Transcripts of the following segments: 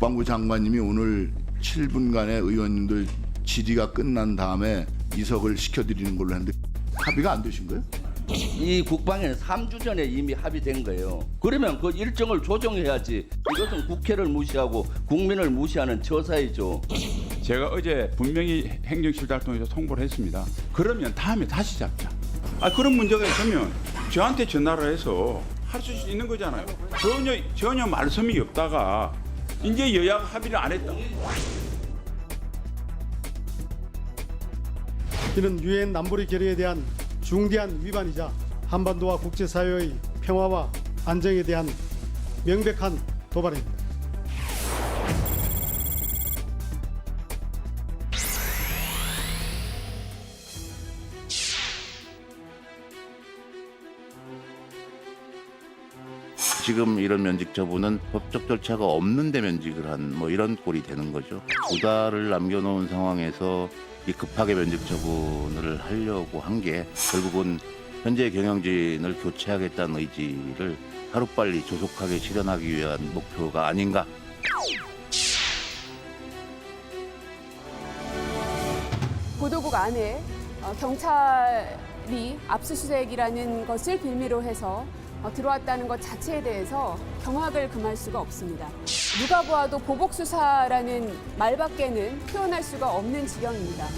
국방부 장관님이 오늘 7분간의 의원님들 질의가 끝난 다음에 이석을 시켜드리는 걸로 했는데 합의가 안 되신 거예요? 이 국방에는 3주 전에 이미 합의된 거예요. 그러면 그 일정을 조정해야지. 이것은 국회를 무시하고 국민을 무시하는 처사이죠. 제가 어제 분명히 행정실장을 통해서 통보를 했습니다. 그러면 다음에 다시 잡자. 그런 문제가 있으면 저한테 전화를 해서 할 수 있는 거잖아요. 전혀 말씀이 없다가 이제 여야가 합의를 안 했다. 이는 유엔 안보리 결의에 대한 중대한 위반이자 한반도와 국제사회의 평화와 안정에 대한 명백한 도발입니다. 지금 이런 면직 처분은 법적 절차가 없는데 면직을 한 이런 꼴이 되는 거죠. 2달을 남겨놓은 상황에서 이 급하게 면직 처분을 하려고 한 게 결국은 현재 경영진을 교체하겠다는 의지를 하루빨리 조속하게 실현하기 위한 목표가 아닌가. 보도국 안에 경찰이 압수수색이라는 것을 빌미로 해서 들어왔다는 것 자체에 대해서 경악을 금할 수가 없습니다. 누가 보아도 보복수사라는 말밖에는 표현할 수가 없는 지경입니다.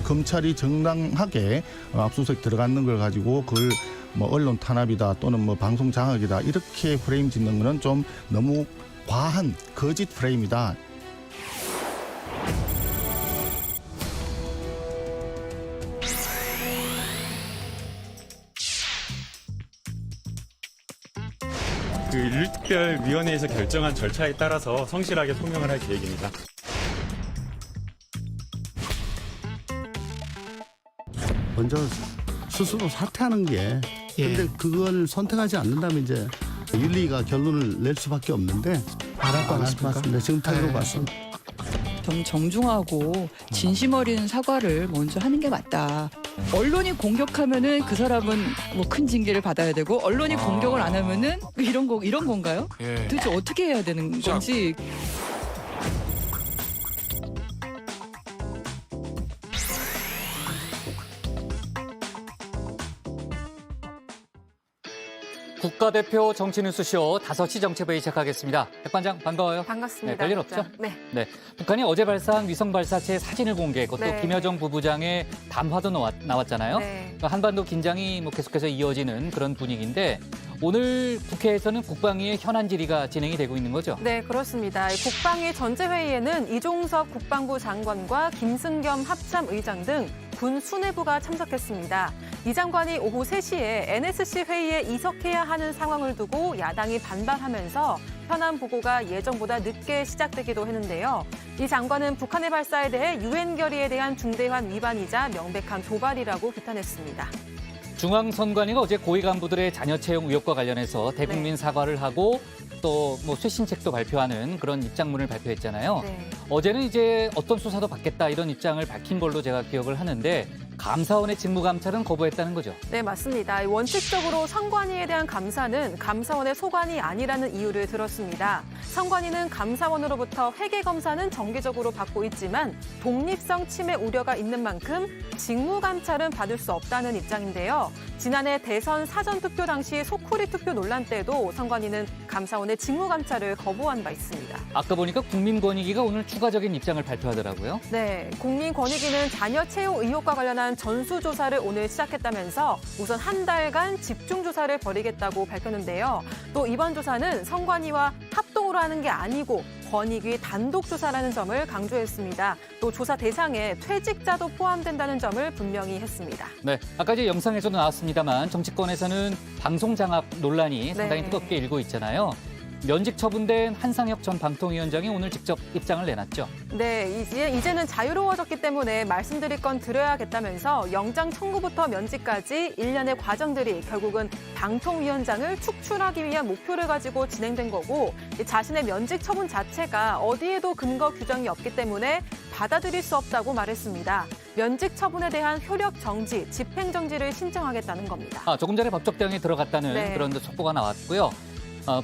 검찰이 정당하게 압수수색 들어가는 걸 가지고 그걸 언론 탄압이다 또는 방송 장악이다 이렇게 프레임 짓는 거는 좀 너무 과한 거짓 프레임이다. 그 일특별위원회에서 결정한 절차에 따라서 성실하게 소명을 할 계획입니다. 먼저 스스로 사퇴하는 게 근데 그걸 선택하지 않는다면 이제 윤리가 결론을 낼 수밖에 없는데 안 할 것 같습니다. 지금 타이로 봐서. 좀 정중하고 진심 어린 사과를 먼저 하는 게 맞다. 언론이 공격하면은 그 사람은 큰 징계를 받아야 되고 언론이 공격을 안 하면은 이런 건가요? 도대체 어떻게 해야 되는 건지. 국가대표 정치뉴스쇼 5시 정치부회 시작하겠습니다. 백반장 반가워요. 반갑습니다. 네, 별일 없죠? 네. 북한이 어제 발사한 위성 발사체 사진을 공개했고 네. 또 김여정 부부장의 담화도 나왔잖아요. 네. 그러니까 한반도 긴장이 계속해서 이어지는 그런 분위기인데 오늘 국회에서는 국방위의 현안 질의가 진행이 되고 있는 거죠? 네, 그렇습니다. 국방위 전체회의에는 이종석 국방부 장관과 김승겸 합참의장 등 군 수뇌부가 참석했습니다. 이 장관이 오후 3시에 NSC 회의에 이석해야 하는 상황을 두고 야당이 반발하면서 현안 보고가 예정보다 늦게 시작되기도 했는데요. 이 장관은 북한의 발사에 대해 유엔 결의에 대한 중대한 위반이자 명백한 도발이라고 비판했습니다. 중앙선관위가 어제 고위 간부들의 자녀 채용 의혹과 관련해서 대국민 사과를 하고 또 쇄신책도 발표하는 그런 입장문을 발표했잖아요. 네. 어제는 이제 어떤 수사도 받겠다 이런 입장을 밝힌 걸로 제가 기억을 하는데 감사원의 직무감찰은 거부했다는 거죠. 네, 맞습니다. 원칙적으로 선관위에 대한 감사는 감사원의 소관이 아니라는 이유를 들었습니다. 선관위는 감사원으로부터 회계검사는 정기적으로 받고 있지만 독립성 침해 우려가 있는 만큼 직무감찰은 받을 수 없다는 입장인데요. 지난해 대선 사전투표 당시 소쿠리 투표 논란 때도 선관위는 감사원의 직무감찰을 거부한 바 있습니다. 아까 보니까 국민권익위가 오늘 추가적인 입장을 발표하더라고요. 네, 국민권익위는 자녀 채용 의혹과 관련한 전수조사를 오늘 시작했다면서 우선 한 달간 집중조사를 벌이겠다고 밝혔는데요. 또 이번 조사는 선관위와 합동으로 하는 게 아니고 권익위 단독조사라는 점을 강조했습니다. 또 조사 대상에 퇴직자도 포함된다는 점을 분명히 했습니다. 네, 아까 이제 영상에서도 나왔습니다만 정치권에서는 방송 장악 논란이 상당히 뜨겁게 일고 있잖아요. 면직 처분된 한상혁 전 방통위원장이 오늘 직접 입장을 내놨죠. 네, 이제는 자유로워졌기 때문에 말씀드릴 건 드려야겠다면서 영장 청구부터 면직까지 일련의 과정들이 결국은 방통위원장을 축출하기 위한 목표를 가지고 진행된 거고 자신의 면직 처분 자체가 어디에도 근거 규정이 없기 때문에 받아들일 수 없다고 말했습니다. 면직 처분에 대한 효력 정지, 집행 정지를 신청하겠다는 겁니다. 조금 전에 법적 대응에 들어갔다는 그런 속보가 나왔고요.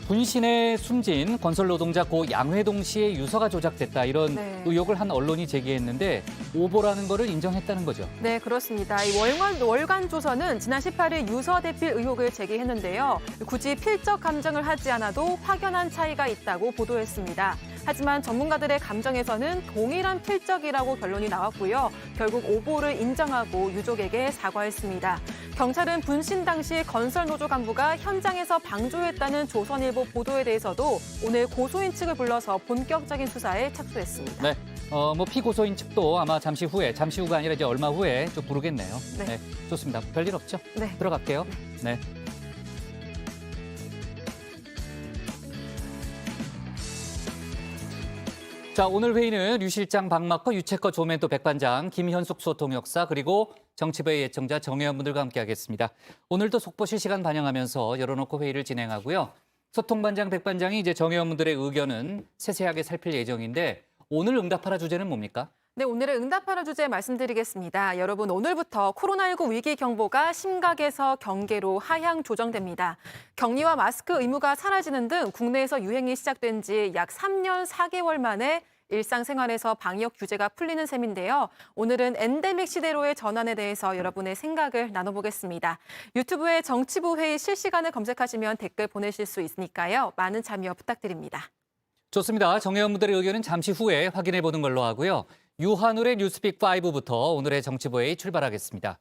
분신에 숨진 건설 노동자 고 양회동 씨의 유서가 조작됐다 이런 네. 의혹을 한 언론이 제기했는데 오보라는 거를 인정했다는 거죠. 네, 그렇습니다. 이 월간조선은 지난 18일 유서 대필 의혹을 제기했는데요. 굳이 필적 감정을 하지 않아도 확연한 차이가 있다고 보도했습니다. 하지만 전문가들의 감정에서는 동일한 필적이라고 결론이 나왔고요. 결국 오보를 인정하고 유족에게 사과했습니다. 경찰은 분신 당시 건설노조 간부가 현장에서 방조했다는 조선일보 보도에 대해서도 오늘 고소인 측을 불러서 본격적인 수사에 착수했습니다. 네, 뭐 피고소인 측도 아마 잠시 후가 아니라 이제 얼마 후에 좀 부르겠네요. 네. 네, 좋습니다. 별일 없죠? 네. 들어갈게요. 네. 자, 오늘 회의는 류 실장 박마커, 유채커 조멘토 백반장, 김현숙 소통역사 그리고 정치부의 예청자 정혜원 분들과 함께하겠습니다. 오늘도 속보 실시간 반영하면서 열어놓고 회의를 진행하고요. 소통반장 백반장이 이제 정혜원 분들의 의견은 세세하게 살필 예정인데 오늘 응답하라 주제는 뭡니까? 네, 오늘의 응답하라 주제 말씀드리겠습니다. 여러분, 오늘부터 코로나19 위기 경보가 심각에서 경계로 하향 조정됩니다. 격리와 마스크 의무가 사라지는 등 국내에서 유행이 시작된 지 약 3년 4개월 만에 일상생활에서 방역 규제가 풀리는 셈인데요. 오늘은 엔데믹 시대로의 전환에 대해서 여러분의 생각을 나눠보겠습니다. 유튜브에 정치부 회의 실시간을 검색하시면 댓글 보내실 수 있으니까요. 많은 참여 부탁드립니다. 좋습니다. 정혜원 분들의 의견은 잠시 후에 확인해 보는 걸로 하고요. 유한울의 뉴스픽 5부터 오늘의 정치부회의 출발하겠습니다.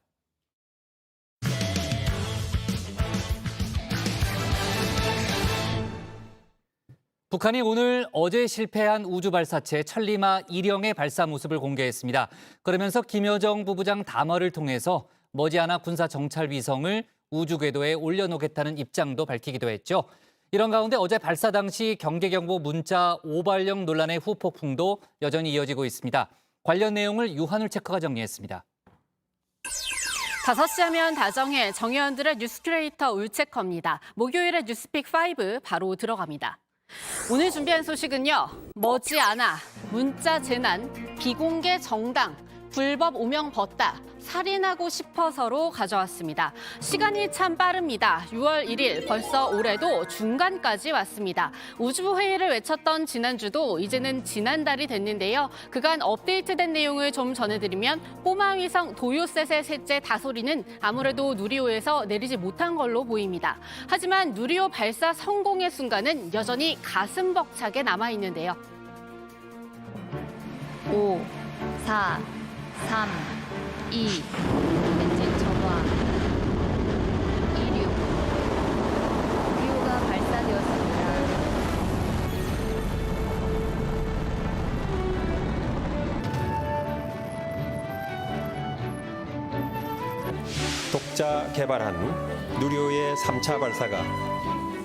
북한이 오늘 어제 실패한 우주 발사체 천리마 1형의 발사 모습을 공개했습니다. 그러면서 김여정 부부장 담화를 통해서 머지않아 군사 정찰 위성을 우주 궤도에 올려놓겠다는 입장도 밝히기도 했죠. 이런 가운데 어제 발사 당시 경계경보 문자 오발령 논란의 후폭풍도 여전히 이어지고 있습니다. 관련 내용을 유한울 체커가 정리했습니다. 5시 하면 다정해 정의원들의 뉴스 큐레이터 울체커입니다. 목요일의 뉴스픽 5 바로 들어갑니다. 오늘 준비한 소식은요. 머지않아 문자 재난, 비공개 정당, 불법 오명 벗다, 살인하고 싶어서로 가져왔습니다. 시간이 참 빠릅니다. 6월 1일 벌써 올해도 중간까지 왔습니다. 우주부 회의를 외쳤던 지난주도 이제는 지난달이 됐는데요. 그간 업데이트된 내용을 좀 전해드리면 꼬마 위성 도요셋의 셋째 다솔이는 아무래도 누리호에서 내리지 못한 걸로 보입니다. 하지만 누리호 발사 성공의 순간은 여전히 가슴 벅차게 남아있는데요. 5, 4, 3, 2, 엔진 점화, 26, 누리호가 발사되었습니다. 독자 개발한 누리호의 3차 발사가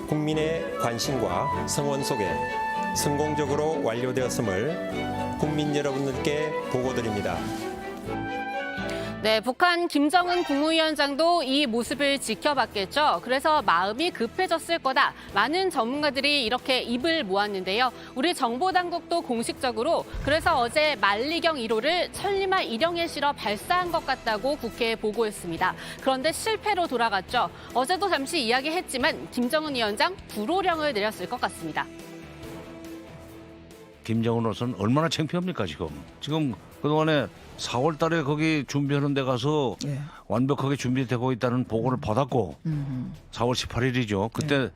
국민의 관심과 성원 속에 성공적으로 완료되었음을 국민 여러분들께 보고드립니다. 네, 북한 김정은 국무위원장도 이 모습을 지켜봤겠죠. 그래서 마음이 급해졌을 거다. 많은 전문가들이 이렇게 입을 모았는데요. 우리 정보당국도 공식적으로 그래서 어제 만리경 1호를 천리마 1형에 실어 발사한 것 같다고 국회에 보고했습니다. 그런데 실패로 돌아갔죠. 어제도 잠시 이야기했지만 김정은 위원장 불호령을 내렸을 것 같습니다. 김정은으로서는 얼마나 창피합니까 지금 그동안에 4월 달에 거기 준비하는 데 가서 완벽하게 준비되고 있다는 보고를 받았고 4월 18일이죠. 그때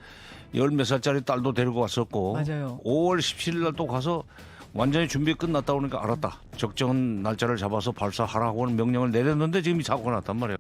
10몇 살짜리 딸도 데리고 왔었고 맞아요. 5월 17일 날 또 가서 완전히 준비 끝났다 오니까 알았다. 적정한 날짜를 잡아서 발사하라고 명령을 내렸는데 지금 이 사고가 났단 말이에요.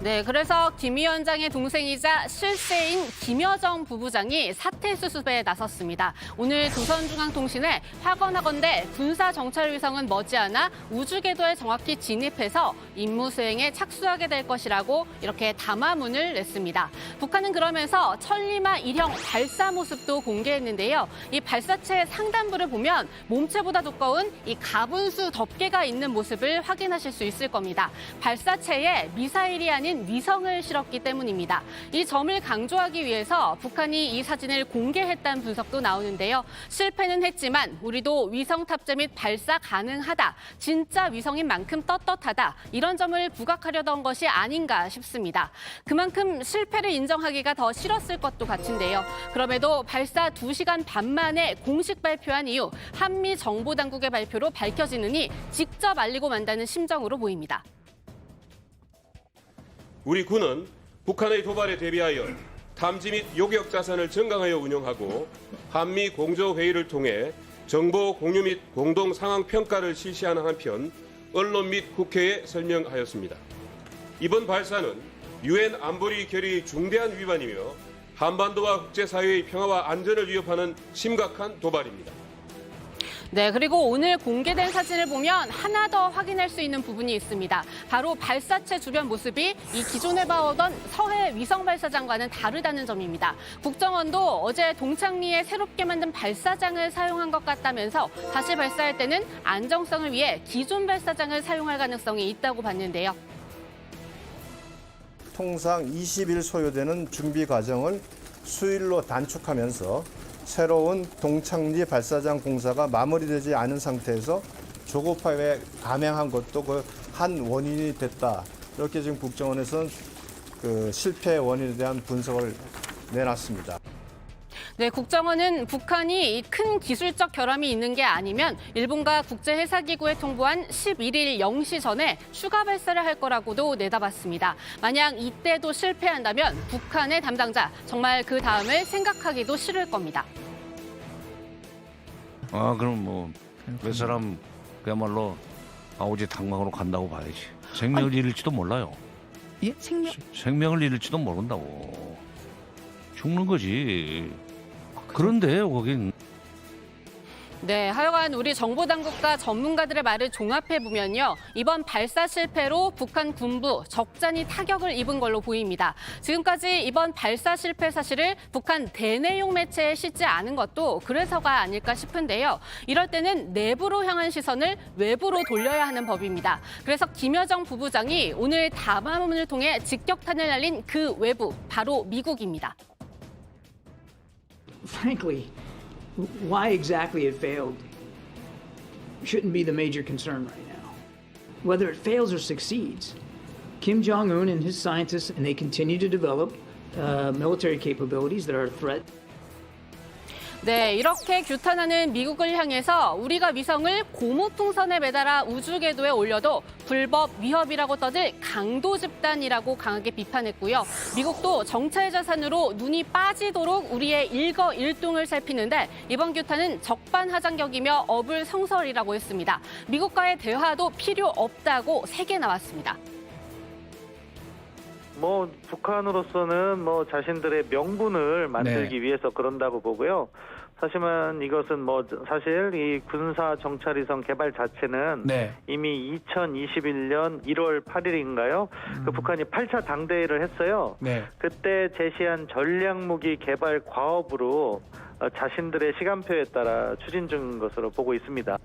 네, 그래서 김 위원장의 동생이자 실세인 김여정 부부장이 사퇴 수습에 나섰습니다. 오늘 조선중앙통신에 확언하건대 군사정찰위성은 머지않아 우주궤도에 정확히 진입해서 임무 수행에 착수하게 될 것이라고 이렇게 담화문을 냈습니다. 북한은 그러면서 천리마 1형 발사 모습도 공개했는데요. 이 발사체 상단부를 보면 몸체보다 두꺼운 이 가분수 덮개가 있는 모습을 확인하실 수 있을 겁니다. 발사체에 미사일이 아닌 수많은 위성을 실었기 때문입니다. 이 점을 강조하기 위해서 북한이 이 사진을 공개했다는 분석도 나오는데요. 실패는 했지만 우리도 위성 탑재 및 발사 가능하다. 진짜 위성인 만큼 떳떳하다. 이런 점을 부각하려던 것이 아닌가 싶습니다. 그만큼 실패를 인정하기가 더 싫었을 것도 같은데요. 그럼에도 발사 2시간 반 만에 공식 발표한 이후 한미 정보당국의 발표로 밝혀지느니 직접 알리고 만다는 심정으로 보입니다. 우리 군은 북한의 도발에 대비하여 탐지 및 요격 자산을 증강하여 운영하고 한미 공조회의를 통해 정보 공유 및 공동 상황 평가를 실시하는 한편 언론 및 국회에 설명하였습니다. 이번 발사는 유엔 안보리 결의 중대한 위반이며 한반도와 국제사회의 평화와 안전을 위협하는 심각한 도발입니다. 네, 그리고 오늘 공개된 사진을 보면 하나 더 확인할 수 있는 부분이 있습니다. 바로 발사체 주변 모습이 이 기존에 봐오던 서해 위성 발사장과는 다르다는 점입니다. 국정원도 어제 동창리에 새롭게 만든 발사장을 사용한 것 같다면서 다시 발사할 때는 안정성을 위해 기존 발사장을 사용할 가능성이 있다고 봤는데요. 통상 20일 소요되는 준비 과정을 수일로 단축하면서 새로운 동창리 발사장 공사가 마무리되지 않은 상태에서 조급하게 감행한 것도 그 한 원인이 됐다. 이렇게 지금 국정원에서는 그 실패 원인에 대한 분석을 내놨습니다. 네, 국정원은 북한이 큰 기술적 결함이 있는 게 아니면 일본과 국제해사기구에 통보한 11일 0시 전에 추가 발사를 할 거라고도 내다봤습니다. 만약 이때도 실패한다면 북한의 담당자 정말 그 다음을 생각하기도 싫을 겁니다. 그럼 뭐 몇 사람 그야말로 아우지 당망으로 간다고 봐야지. 생명을 잃을지도 몰라요. 예? 생명을 잃을지도 모른다고. 죽는 거지. 그런데 거긴 네, 하여간 우리 정보당국과 전문가들의 말을 종합해보면요. 이번 발사 실패로 북한 군부 적잖이 타격을 입은 걸로 보입니다. 지금까지 이번 발사 실패 사실을 북한 대내용 매체에 싣지 않은 것도 그래서가 아닐까 싶은데요. 이럴 때는 내부로 향한 시선을 외부로 돌려야 하는 법입니다. 그래서 김여정 부부장이 오늘 담화문을 통해 직격탄을 날린 그 외부, 바로 미국입니다. Frankly, why exactly it failed shouldn't be the major concern right now. Whether it fails or succeeds, Kim Jong-un and his scientists, and they continue to develop military capabilities that are a threat. 네, 이렇게 규탄하는 미국을 향해서 우리가 위성을 고무풍선에 매달아 우주궤도에 올려도 불법 위협이라고 떠들 강도 집단이라고 강하게 비판했고요. 미국도 정찰 자산으로 눈이 빠지도록 우리의 일거일동을 살피는데 이번 규탄은 적반하장격이며 어불성설이라고 했습니다. 미국과의 대화도 필요 없다고 세게 나왔습니다. 북한으로서는 자신들의 명분을 만들기 위해서 그런다고 보고요. 하지만 이것은 사실 이 군사 정찰위성 개발 자체는 이미 2021년 1월 8일인가요? 그 북한이 8차 당대회를 했어요. 그때 제시한 전략무기 개발 과업으로 자신들의 시간표에 따라 추진 중인 것으로 보고 있습니다.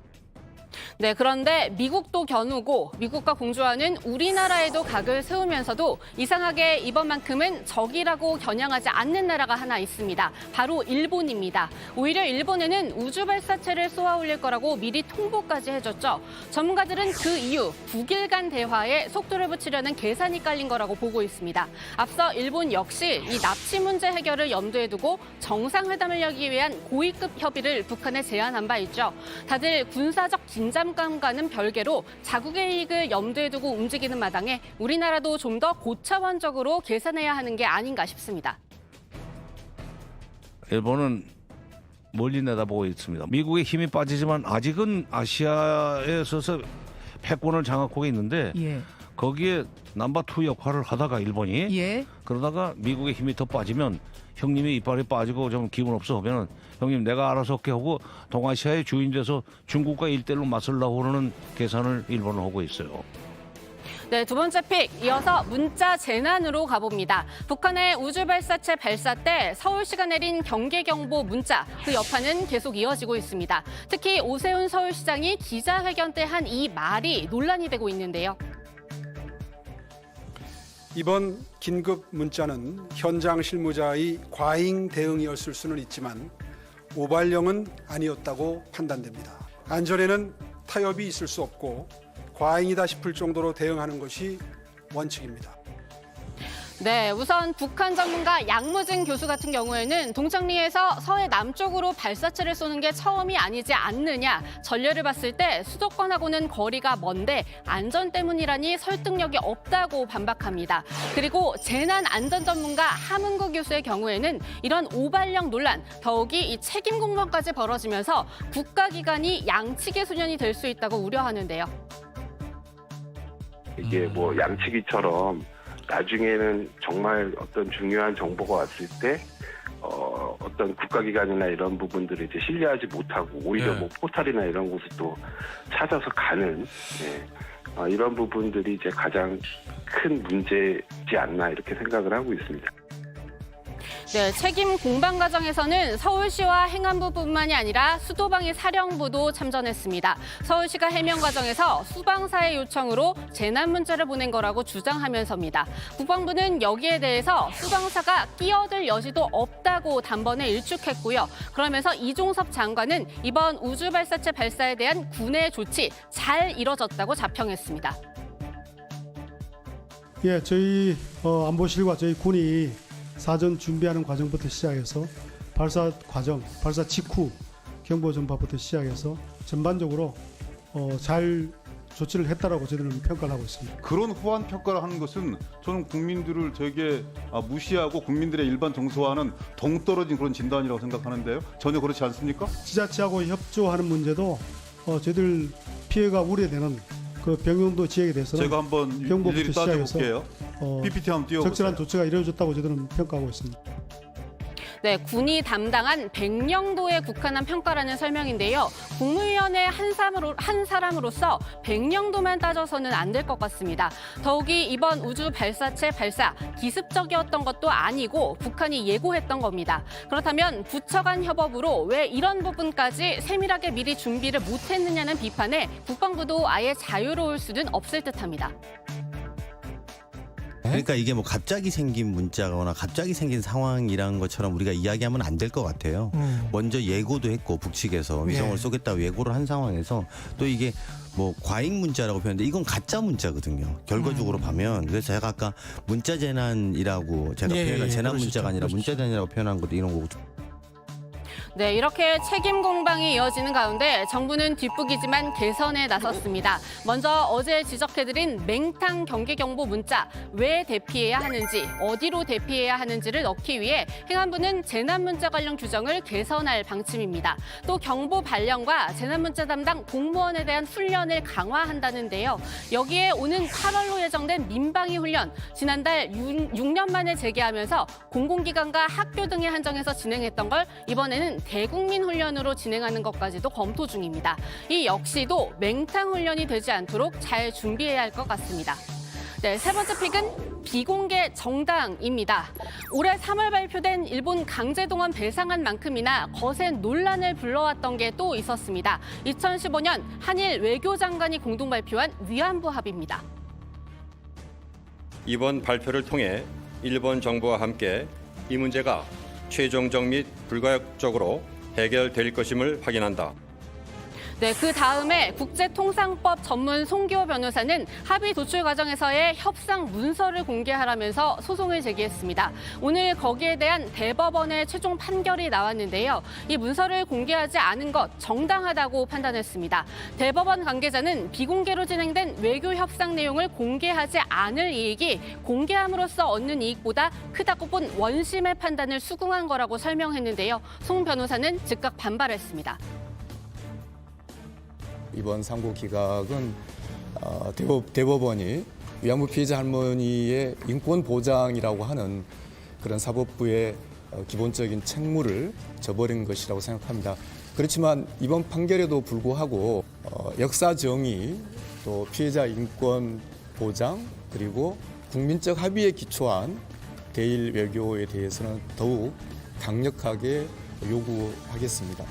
네, 그런데 미국도 겨누고 미국과 공조하는 우리나라에도 각을 세우면서도 이상하게 이번만큼은 적이라고 겨냥하지 않는 나라가 하나 있습니다. 바로 일본입니다. 오히려 일본에는 우주 발사체를 쏘아 올릴 거라고 미리 통보까지 해줬죠. 전문가들은 그 이유 북일 간 대화에 속도를 붙이려는 계산이 깔린 거라고 보고 있습니다. 앞서 일본 역시 이 납치 문제 해결을 염두에 두고 정상회담을 열기 위한 고위급 협의를 북한에 제안한 바 있죠. 다들 군사적 긴장감과는 별개로 자국의 이익을 염두에 두고 움직이는 마당에 우리나라도 좀 더 고차원적으로 계산해야 하는 게 아닌가 싶습니다. 일본은 멀리 내다보고 있습니다. 미국의 힘이 빠지지만 아직은 아시아에 있어서 패권을 장악하고 있는데 거기에 넘버2 역할을 하다가 일본이 그러다가 미국의 힘이 더 빠지면 형님이 이빨이 빠지고 좀 기분 없어 하면은 형님 내가 알아서 할게 하고 동아시아의 주인 돼서 중국과 1대1로 맞서려고 하는 계산을 일본은 하고 있어요. 네, 두 번째 픽 이어서 문자 재난으로 가봅니다. 북한의 우주 발사체 발사 때 서울시가 내린 경계 경보 문자 그 여파는 계속 이어지고 있습니다. 특히 오세훈 서울시장이 기자회견 때 한 이 말이 논란이 되고 있는데요. 이번 긴급 문자는 현장 실무자의 과잉 대응이었을 수는 있지만 오발령은 아니었다고 판단됩니다. 안전에는 타협이 있을 수 없고 과잉이다 싶을 정도로 대응하는 것이 원칙입니다. 네, 우선 북한 전문가 양무진 교수 같은 경우에는 동창리에서 서해 남쪽으로 발사체를 쏘는 게 처음이 아니지 않느냐. 전례를 봤을 때 수도권하고는 거리가 먼데 안전 때문이라니 설득력이 없다고 반박합니다. 그리고 재난 안전 전문가 함은구 교수의 경우에는 이런 오발령 논란, 더욱이 이 책임 공방까지 벌어지면서 국가기관이 양측의 소년이 될 수 있다고 우려하는데요. 이게 뭐 양치기처럼 나중에는 정말 어떤 중요한 정보가 왔을 때 어떤 국가기관이나 이런 부분들을 이제 신뢰하지 못하고 오히려 뭐 포탈이나 이런 곳을 또 찾아서 가는 이런 부분들이 이제 가장 큰 문제지 않나 이렇게 생각을 하고 있습니다. 네, 책임 공방 과정에서는 서울시와 행안부뿐만이 아니라 수도방위 사령부도 참전했습니다. 서울시가 해명 과정에서 수방사의 요청으로 재난 문자를 보낸 거라고 주장하면서입니다. 국방부는 여기에 대해서 수방사가 끼어들 여지도 없다고 단번에 일축했고요. 그러면서 이종섭 장관은 이번 우주 발사체 발사에 대한 군의 조치 잘 이뤄졌다고 자평했습니다. 예, 저희 안보실과 저희 군이 사전 준비하는 과정부터 시작해서 발사 과정, 발사 직후 경보 전파부터 시작해서 전반적으로 잘 조치를 했다라고 저희들은 평가를 하고 있습니다. 그런 후한 평가를 하는 것은 저는 국민들을 되게 무시하고 국민들의 일반 정서와는 동떨어진 그런 진단이라고 생각하는데요. 전혀 그렇지 않습니까? 지자체하고 협조하는 문제도 저희들 피해가 우려되는 그 병용도 지역에 대해서는 제가 한번 일일이 따져볼게요. PPT 한번 띄워보세요. 적절한 조치가 이루어졌다고 저희들은 평가하고 있습니다. 네, 군이 담당한 백령도에 국한한 평가라는 설명인데요. 국무위원회 한 사람으로서 백령도만 따져서는 안 될 것 같습니다. 더욱이 이번 우주 발사체 발사 기습적이었던 것도 아니고 북한이 예고했던 겁니다. 그렇다면 부처 간 협업으로 왜 이런 부분까지 세밀하게 미리 준비를 못했느냐는 비판에 국방부도 아예 자유로울 수는 없을 듯합니다. 그러니까 이게 뭐 갑자기 생긴 문자거나 갑자기 생긴 상황이라는 것처럼 우리가 이야기하면 안 될 것 같아요. 먼저 예고도 했고 북측에서 위성을 쏘겠다고 예고를 한 상황에서 또 이게 뭐 과잉 문자라고 표현했는데 이건 가짜 문자거든요. 결과적으로 보면. 그래서 제가 아까 문자 재난이라고 제가 표현한 재난 문자가 아니라 문자 재난이라고 표현한 것도 이런 거고. 네, 이렇게 책임 공방이 이어지는 가운데 정부는 뒷북이지만 개선에 나섰습니다. 먼저 어제 지적해드린 맹탕 경계경보 문자 왜 대피해야 하는지, 어디로 대피해야 하는지를 넣기 위해 행안부는 재난문자 관련 규정을 개선할 방침입니다. 또 경보 발령과 재난문자 담당 공무원에 대한 훈련을 강화한다는데요. 여기에 오는 8월로 예정된 민방위 훈련, 지난달 6년 만에 재개하면서 공공기관과 학교 등에 한정해서 진행했던 걸 이번에는 대국민 훈련으로 진행하는 것까지도 검토 중입니다. 이 역시도 맹탕 훈련이 되지 않도록 잘 준비해야 할 것 같습니다. 네, 세 번째 픽은 비공개 정당입니다. 올해 3월 발표된 일본 강제동원 배상안 만큼이나 거센 논란을 불러왔던 게 또 있었습니다. 2015년 한일 외교장관이 공동 발표한 위안부 합의입니다. 이번 발표를 통해 일본 정부와 함께 이 문제가 최종적 및 불가역적으로 해결될 것임을 확인한다. 네, 그 다음에 국제통상법 전문 송기호 변호사는 합의 도출 과정에서의 협상 문서를 공개하라면서 소송을 제기했습니다. 오늘 거기에 대한 대법원의 최종 판결이 나왔는데요. 이 문서를 공개하지 않은 것 정당하다고 판단했습니다. 대법원 관계자는 비공개로 진행된 외교 협상 내용을 공개하지 않을 이익이 공개함으로써 얻는 이익보다 크다고 본 원심의 판단을 수긍한 거라고 설명했는데요. 송 변호사는 즉각 반발했습니다. 이번 상고 기각은 대법원이 위안부 피해자 할머니의 인권 보장이라고 하는 그런 사법부의 기본적인 책무를 저버린 것이라고 생각합니다. 그렇지만 이번 판결에도 불구하고 역사 정의, 또 피해자 인권 보장, 그리고 국민적 합의에 기초한 대일 외교에 대해서는 더욱 강력하게 요구하겠습니다.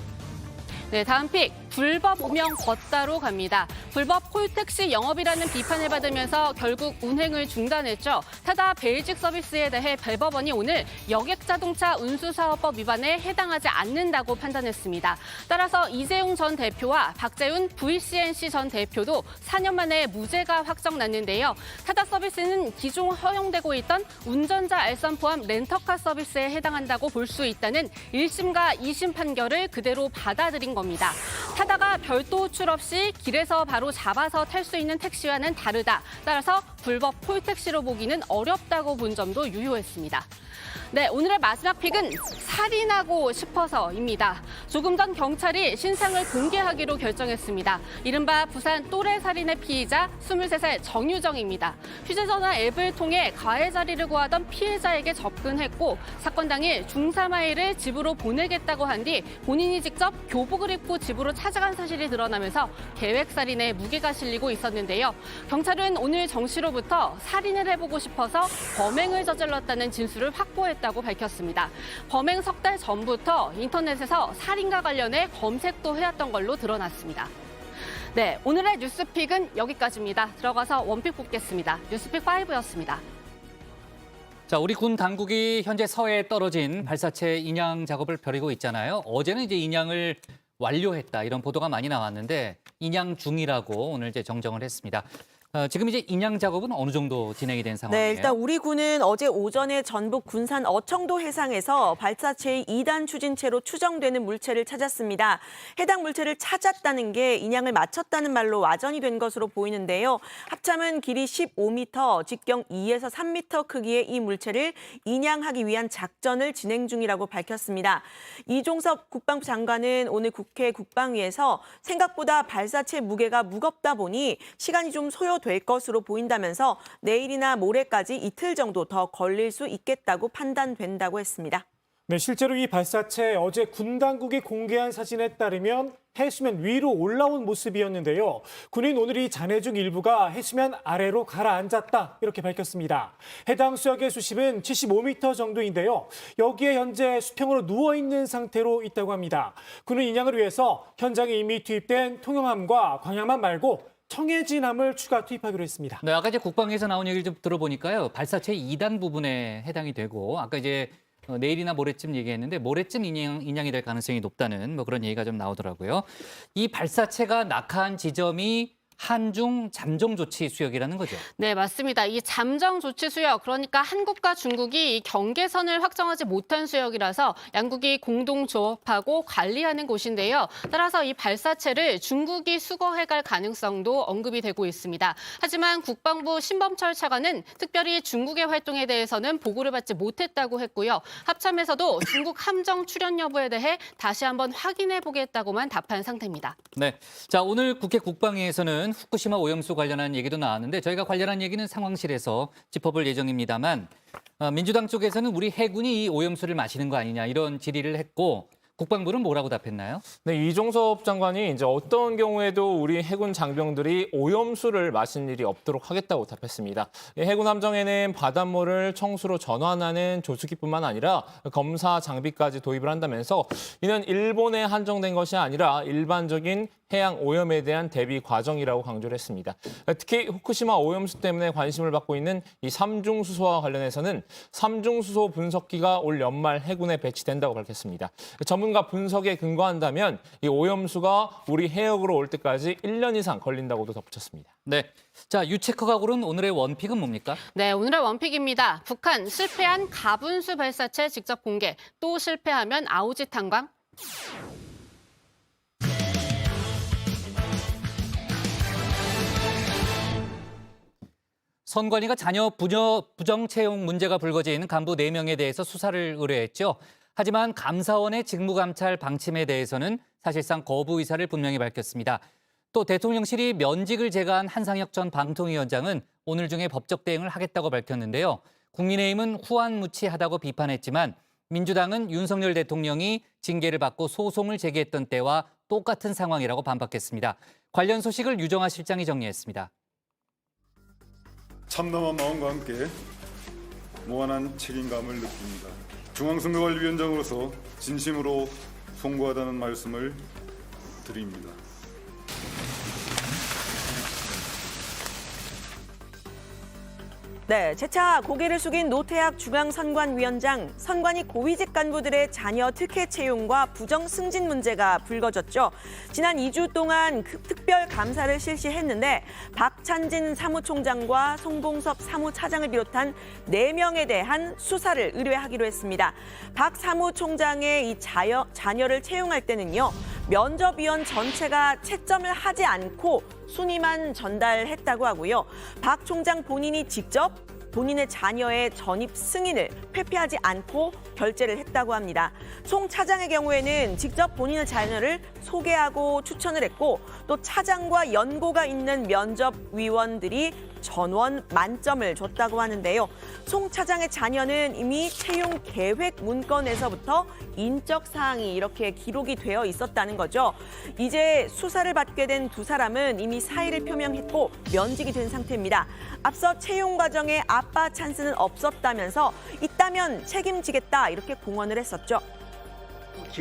네, 다음 픽. 불법 오명 걷다로 갑니다. 불법 콜택시 영업이라는 비판을 받으면서 결국 운행을 중단했죠. 타다 베이직 서비스에 대해 대법원이 오늘 여객자동차 운수사업법 위반에 해당하지 않는다고 판단했습니다. 따라서 이재용 전 대표와 박재훈 VCNC 전 대표도 4년 만에 무죄가 확정났는데요. 타다 서비스는 기존 허용되고 있던 운전자 알선 포함 렌터카 서비스에 해당한다고 볼 수 있다는 1심과 2심 판결을 그대로 받아들인 겁니다. 타다가 별도 호출 없이 길에서 바로 잡아서 탈 수 있는 택시와는 다르다. 따라서 불법 콜택시로 보기는 어렵다고 본 점도 유효했습니다. 네, 오늘의 마지막 픽은 살인하고 싶어서입니다. 조금 전 경찰이 신상을 공개하기로 결정했습니다. 이른바 부산 또래 살인의 피의자 23살 정유정입니다. 휴대전화 앱을 통해 가해 자리를 구하던 피해자에게 접근했고 사건 당일 중사마일을 집으로 보내겠다고 한 뒤 본인이 직접 교복을 입고 집으로 찾아간 사실이 드러나면서 계획살인의 무게가 실리고 있었는데요. 경찰은 오늘 정 씨로부터 살인을 해보고 싶어서 범행을 저질렀다는 진술을 확보했다고 밝혔습니다. 범행 석 달 전부터 인터넷에서 살인과 관련해 검색도 해왔던 걸로 드러났습니다. 네, 오늘의 뉴스픽은 여기까지입니다. 들어가서 원픽 뽑겠습니다. 뉴스픽 5였습니다. 자, 우리 군 당국이 현재 서해에 떨어진 발사체 인양 작업을 벌이고 있잖아요. 어제는 이제 인양을 완료했다 이런 보도가 많이 나왔는데 인양 중이라고 오늘 이제 정정을 했습니다. 지금 이제 인양 작업은 어느 정도 진행이 된 상황이에요? 네, 일단 우리 군은 어제 오전에 전북 군산 어청도 해상에서 발사체의 2단 추진체로 추정되는 물체를 찾았습니다. 해당 물체를 찾았다는 게 인양을 마쳤다는 말로 와전이 된 것으로 보이는데요. 합참은 길이 15m, 직경 2에서 3m 크기의 이 물체를 인양하기 위한 작전을 진행 중이라고 밝혔습니다. 이종섭 국방부 장관은 오늘 국회 국방위에서 생각보다 발사체 무게가 무겁다 보니 시간이 좀 소요될 것으로 보인다면서 내일이나 모레까지 이틀 정도 더 걸릴 수 있겠다고 판단된다고 했습니다. 네, 실제로 이 발사체 어제 군 당국이 공개한 사진에 따르면 해수면 위로 올라온 모습이었는데요. 군인 오늘 이 잔해 중 일부가 해수면 아래로 가라앉았다 이렇게 밝혔습니다. 해당 수역의 수심은 75m 정도인데요. 여기에 현재 수평으로 누워있는 상태로 있다고 합니다. 군은 인양을 위해서 현장에 이미 투입된 통영함과 광양함 말고 청해진함을 추가 투입하기로 했습니다. 네, 아까 이제 국방에서 나온 얘기를 좀 들어보니까요. 발사체 2단 부분에 해당이 되고 아까 이제 내일이나 모레쯤 얘기했는데 모레쯤 인양이 될 가능성이 높다는 뭐 그런 얘기가 좀 나오더라고요. 이 발사체가 낙하한 지점이 한중 잠정 조치 수역이라는 거죠. 네, 맞습니다. 이 잠정 조치 수역, 그러니까 한국과 중국이 이 경계선을 확정하지 못한 수역이라서 양국이 공동 조업하고 관리하는 곳인데요. 따라서 이 발사체를 중국이 수거해갈 가능성도 언급이 되고 있습니다. 하지만 국방부 신범철 차관은 특별히 중국의 활동에 대해서는 보고를 받지 못했다고 했고요. 합참에서도 중국 함정 출현 여부에 대해 다시 한번 확인해 보겠다고만 답한 상태입니다. 네, 자 오늘 국회 국방위에서는 후쿠시마 오염수 관련한 얘기도 나왔는데 저희가 관련한 얘기는 상황실에서 짚어볼 예정입니다만 민주당 쪽에서는 우리 해군이 이 오염수를 마시는 거 아니냐 이런 질의를 했고 국방부는 뭐라고 답했나요? 네, 이종섭 장관이 이제 어떤 경우에도 우리 해군 장병들이 오염수를 마신 일이 없도록 하겠다고 답했습니다. 해군 함정에는 바닷물을 청수로 전환하는 조수기뿐만 아니라 검사 장비까지 도입을 한다면서 이는 일본에 한정된 것이 아니라 일반적인 해양 오염에 대한 대비 과정이라고 강조를 했습니다. 특히 후쿠시마 오염수 때문에 관심을 받고 있는 이 삼중수소와 관련해서는 삼중수소 분석기가 올 연말 해군에 배치된다고 밝혔습니다. 전문가 분석에 근거한다면 이 오염수가 우리 해역으로 올 때까지 1년 이상 걸린다고도 덧붙였습니다. 네, 자 유체커가 고른 오늘의 원픽은 뭡니까? 네, 오늘의 원픽입니다. 북한 실패한 가분수 발사체 직접 공개, 또 실패하면 아우지 탄광? 선관위가 자녀 부정 채용 문제가 불거진 간부 4명에 대해서 수사를 의뢰했죠. 하지만 감사원의 직무감찰 방침에 대해서는 사실상 거부 의사를 분명히 밝혔습니다. 또 대통령실이 면직을 제거한 한상혁 전 방통위원장은 오늘 중에 법적 대응을 하겠다고 밝혔는데요. 국민의힘은 후안무치하다고 비판했지만 민주당은 윤석열 대통령이 징계를 받고 소송을 제기했던 때와 똑같은 상황이라고 반박했습니다. 관련 소식을 유정아 실장이 정리했습니다. 참담한 마음과 함께 무한한 책임감을 느낍니다. 중앙선거관리위원장으로서 진심으로 송구하다는 말씀을 드립니다. 네, 재차 고개를 숙인 노태학 중앙선관위원장, 선관위 고위직 간부들의 자녀 특혜 채용과 부정 승진 문제가 불거졌죠. 지난 2주 동안 특별 감사를 실시했는데 박찬진 사무총장과 송봉섭 사무차장을 비롯한 4명에 대한 수사를 의뢰하기로 했습니다. 박 사무총장의 이 자녀를 채용할 때는요, 면접위원 전체가 채점을 하지 않고 순위만 전달했다고 하고요. 박 총장 본인이 직접 본인의 자녀의 전입 승인을 회피하지 않고 결재를 했다고 합니다. 송 차장의 경우에는 직접 본인의 자녀를 소개하고 추천을 했고 또 차장과 연고가 있는 면접위원들이 전원 만점을 줬다고 하는데요. 송 차장의 자녀는 이미 채용 계획 문건에서부터 인적 사항이 이렇게 기록이 되어 있었다는 거죠. 이제 수사를 받게 된 두 사람은 이미 사의를 표명했고 면직이 된 상태입니다. 앞서 채용 과정에 아빠 찬스는 없었다면서 있다면 책임지겠다 이렇게 공언을 했었죠.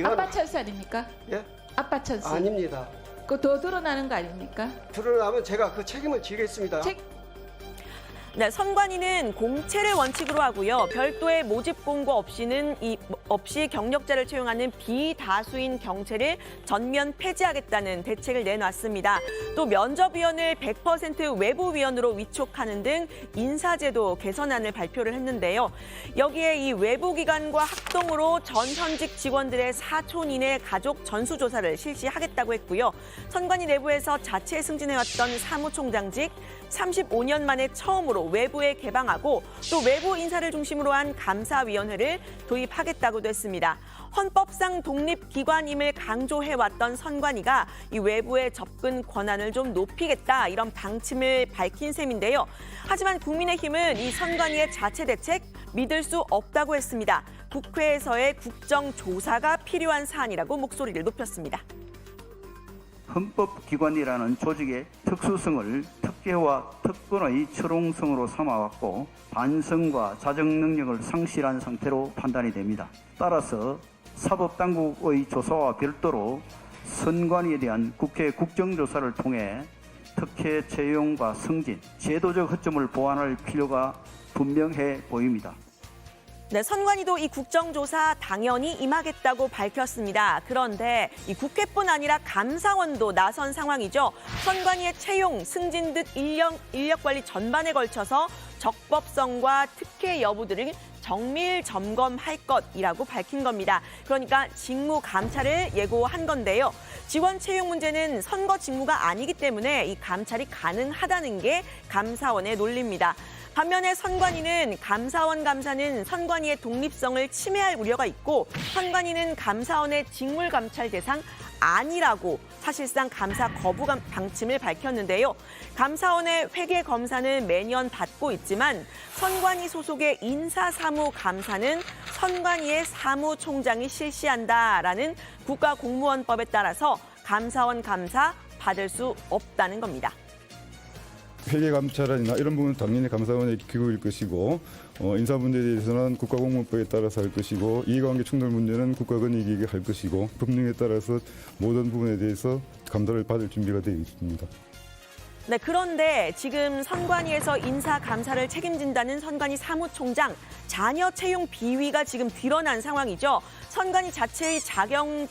아빠 찬스 아닙니까? 예? 아빠 찬스. 아닙니다. 그거 더 드러나는 거 아닙니까? 드러나면 제가 그 책임을 지겠습니다. 네, 선관위는 공채를 원칙으로 하고요. 별도의 모집 공고 없이 경력자를 채용하는 비다수인 경채를 전면 폐지하겠다는 대책을 내놨습니다. 또 면접위원을 100% 외부위원으로 위촉하는 등 인사제도 개선안을 발표를 했는데요. 여기에 이 외부기관과 합동으로 전 현직 직원들의 사촌 이내 가족 전수조사를 실시하겠다고 했고요. 선관위 내부에서 자체 승진해왔던 사무총장직 35년 만에 처음으로 외부에 개방하고 또 외부 인사를 중심으로 한 감사위원회를 도입하겠다고도 했습니다. 헌법상 독립기관임을 강조해왔던 선관위가 이 외부의 접근 권한을 좀 높이겠다 이런 방침을 밝힌 셈인데요. 하지만 국민의힘은 이 선관위의 자체 대책 믿을 수 없다고 했습니다. 국회에서의 국정조사가 필요한 사안이라고 목소리를 높였습니다. 헌법기관이라는 조직의 특수성을 특혜와 특권의 철옹성으로 삼아왔고 반성과 자정 능력을 상실한 상태로 판단이 됩니다. 따라서 사법당국의 조사와 별도로 선관위에 대한 국회 국정조사를 통해 특혜 채용과 승진, 제도적 허점을 보완할 필요가 분명해 보입니다. 네, 선관위도 이 국정조사 당연히 임하겠다고 밝혔습니다. 그런데 이 국회뿐 아니라 감사원도 나선 상황이죠. 선관위의 채용, 승진 등 인력 관리 전반에 걸쳐서 적법성과 특혜 여부들을 정밀 점검할 것이라고 밝힌 겁니다. 그러니까 직무 감찰을 예고한 건데요. 직원 채용 문제는 선거 직무가 아니기 때문에 이 감찰이 가능하다는 게 감사원의 논리입니다. 반면에 선관위는 감사원 감사는 선관위의 독립성을 침해할 우려가 있고 선관위는 감사원의 직물 감찰 대상 아니라고 사실상 감사 거부 방침을 밝혔는데요. 감사원의 회계 검사는 매년 받고 있지만 선관위 소속의 인사사무 감사는 선관위의 사무총장이 실시한다라는 국가공무원법에 따라서 감사원 감사 받을 수 없다는 겁니다. 회계 감찰이나 이런 부분은 당연히 감사원의 기구일 것이고 인사 문제에 대해서는 국가공무원법에 따라서 할 것이고 이해관계 충돌 문제는 국가권익위에 할 것이고 법령에 따라서 모든 부분에 대해서 감사를 받을 준비가 되어 있습니다. 네, 그런데 지금 선관위에서 인사 감사를 책임진다는 선관위 사무총장 자녀 채용 비위가 지금 드러난 상황이죠. 선관위 자체의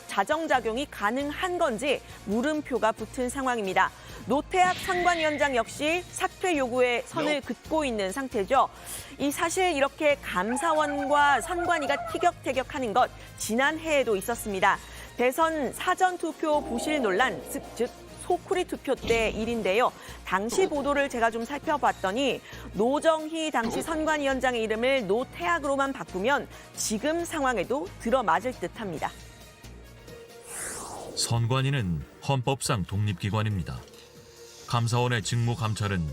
자정작용이 가능한 건지 물음표가 붙은 상황입니다. 노태학 선관위원장 역시 사퇴 요구에 선을 긋고 있는 상태죠. 이 사실 이렇게 감사원과 선관위가 티격태격하는 것 지난해에도 있었습니다. 대선 사전투표 부실 논란, 즉 소쿠리 투표 때 일인데요. 당시 보도를 제가 좀 살펴봤더니 노정희 당시 선관위원장의 이름을 노태학으로만 바꾸면 지금 상황에도 들어맞을 듯합니다. 선관위는 헌법상 독립기관입니다. 감사원의 직무 감찰은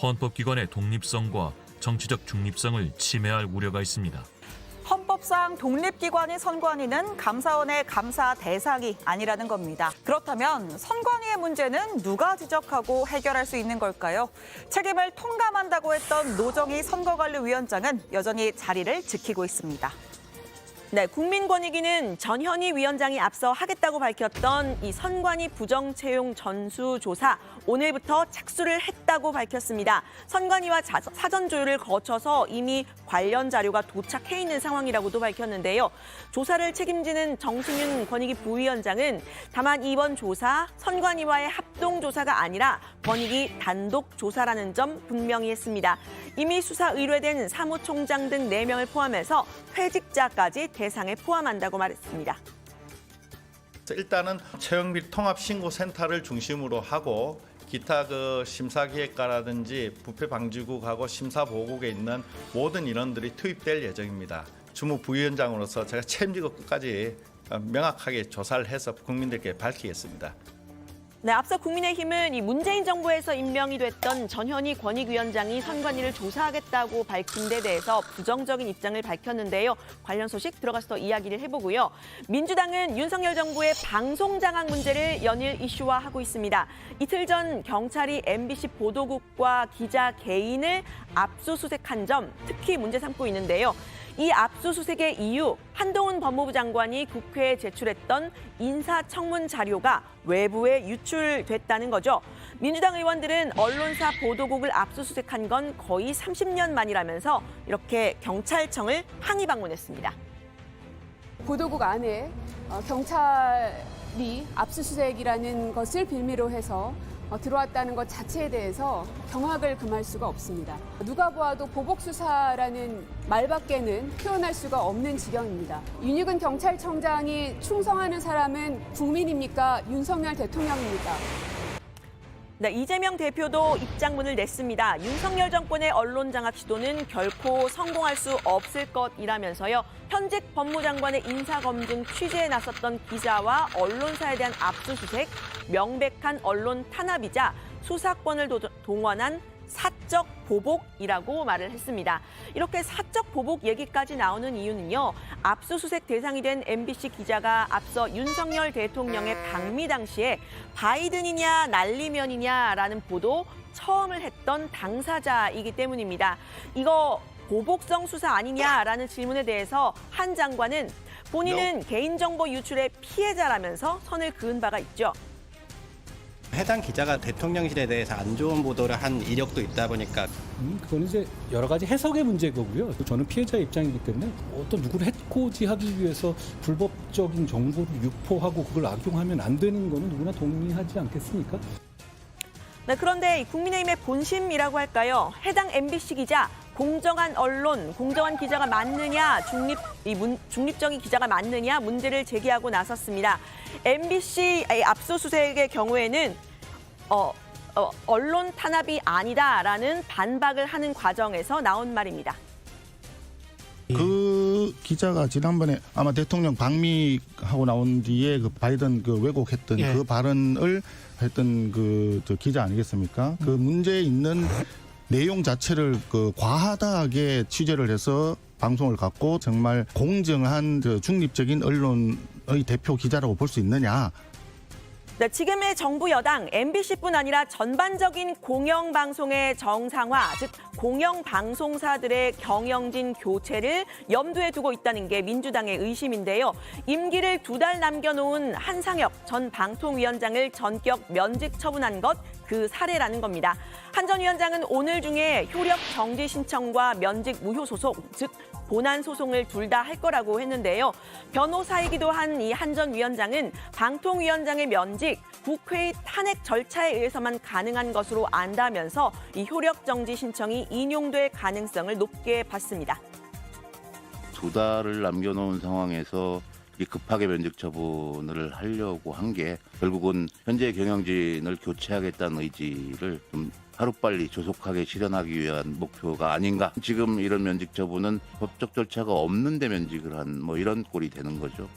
헌법기관의 독립성과 정치적 중립성을 침해할 우려가 있습니다. 헌법상 독립기관인 선관위는 감사원의 감사 대상이 아니라는 겁니다. 그렇다면 선관위의 문제는 누가 지적하고 해결할 수 있는 걸까요? 책임을 통감한다고 했던 노정희 선거관리위원장은 여전히 자리를 지키고 있습니다. 네, 국민권익위는 전현희 위원장이 앞서 하겠다고 밝혔던 이 선관위 부정 채용 전수조사 오늘부터 착수를 했다고 밝혔습니다. 선관위와 사전 조율을 거쳐서 이미 관련 자료가 도착해 있는 상황이라고도 밝혔는데요. 조사를 책임지는 정승윤 권익위 부위원장은 다만 이번 조사 선관위와의 합동조사가 아니라 권익위 단독 조사라는 점 분명히 했습니다. 이미 수사 의뢰된 사무총장 등 4명을 포함해서 퇴직자까지 대상에 포함한다고 말했습니다. 일단은 채용 및 통합신고센터를 중심으로 하고 기타 심사기획과라든지 부패방지국하고 심사보고국에 있는 모든 인원들이 투입될 예정입니다. 주무 부위원장으로서 제가 책임지고 끝까지 명확하게 조사를 해서 국민들께 밝히겠습니다. 네, 앞서 국민의힘은 이 문재인 정부에서 임명이 됐던 전현희 권익위원장이 선관위를 조사하겠다고 밝힌 데 대해서 부정적인 입장을 밝혔는데요. 관련 소식 들어가서 더 이야기를 해보고요. 민주당은 윤석열 정부의 방송장악 문제를 연일 이슈화하고 있습니다. 이틀 전 경찰이 MBC 보도국과 기자 개인을 압수수색한 점 특히 문제 삼고 있는데요. 이 압수수색의 이유, 한동훈 법무부 장관이 국회에 제출했던 인사청문 자료가 외부에 유출됐다는 거죠. 민주당 의원들은 언론사 보도국을 압수수색한 건 거의 30년 만이라면서 이렇게 경찰청을 항의 방문했습니다. 보도국 안에 경찰이 압수수색이라는 것을 빌미로 해서 들어왔다는 것 자체에 대해서 경악을 금할 수가 없습니다. 누가 보아도 보복수사라는 말밖에는 표현할 수가 없는 지경입니다. 윤익은 경찰청장이 충성하는 사람은 국민입니까? 윤석열 대통령입니까? 네, 이재명 대표도 입장문을 냈습니다. 윤석열 정권의 언론 장악 시도는 결코 성공할 수 없을 것이라면서요. 현직 법무장관의 인사검증 취재에 나섰던 기자와 언론사에 대한 압수수색, 명백한 언론 탄압이자 수사권을 동원한 사적 보복이라고 말을 했습니다. 이렇게 사적 보복 얘기까지 나오는 이유는요. 압수수색 대상이 된 MBC 기자가 앞서 윤석열 대통령의 방미 당시에 바이든이냐 날리면이냐라는 보도 처음을 했던 당사자이기 때문입니다. 이거 보복성 수사 아니냐라는 질문에 대해서 한 장관은 본인은 개인정보 유출의 피해자라면서 선을 그은 바가 있죠. 해당 기자가 대통령실에 대해서 안 좋은 보도를 한 이력도 있다 보니까 그건 이제 여러 가지 해석의 문제거고요. 저는 피해자 입장이기 때문에 어떤 누구를 해코지하기 위해서 불법적인 정보를 유포하고 그걸 악용하면 안 되는 거는 누구나 동의하지 않겠습니까? 네, 그런데 국민의힘의 본심이라고 할까요? 해당 MBC 기자, 공정한 언론, 공정한 기자가 맞느냐, 중립적인 기자가 맞느냐 문제를 제기하고 나섰습니다. MBC 압수수색의 경우에는 언론 탄압이 아니다라는 반박을 하는 과정에서 나온 말입니다. 그 기자가 지난번에 아마 대통령 방미하고 나온 뒤에 그 바이든 그 왜곡했던 그 발언을 했던 그 기자 아니겠습니까? 그 문제 있는 내용 자체를 그 과하다하게 취재를 해서 방송을 갖고 정말 공정한 중립적인 언론의 대표 기자라고 볼 수 있느냐? 네, 지금의 정부 여당 MBC뿐 아니라 전반적인 공영방송의 정상화, 즉 공영방송사들의 경영진 교체를 염두에 두고 있다는 게 민주당의 의심인데요. 임기를 2달 남겨놓은 한상혁 전 방통위원장을 전격 면직 처분한 것 그 사례라는 겁니다. 한 전 위원장은 오늘 중에 효력 정지 신청과 면직 무효 소송, 즉 본안 소송을 둘 다 할 거라고 했는데요. 변호사이기도 한 이 한 전 위원장은 방통위원장의 면직, 국회의 탄핵 절차에 의해서만 가능한 것으로 안다면서 이 효력 정지 신청이 인용될 가능성을 높게 봤습니다. 2달을 남겨놓은 상황에서 급하게 면직 처분을 하려고 한 게 결국은 현재 경영진을 교체하겠다는 의지를 좀 하루빨리 조속하게 실현하기 위한 목표가 아닌가. 지금 이런 면직 처분은 법적 절차가 없는데 면직을 한 이런 꼴이 되는 거죠.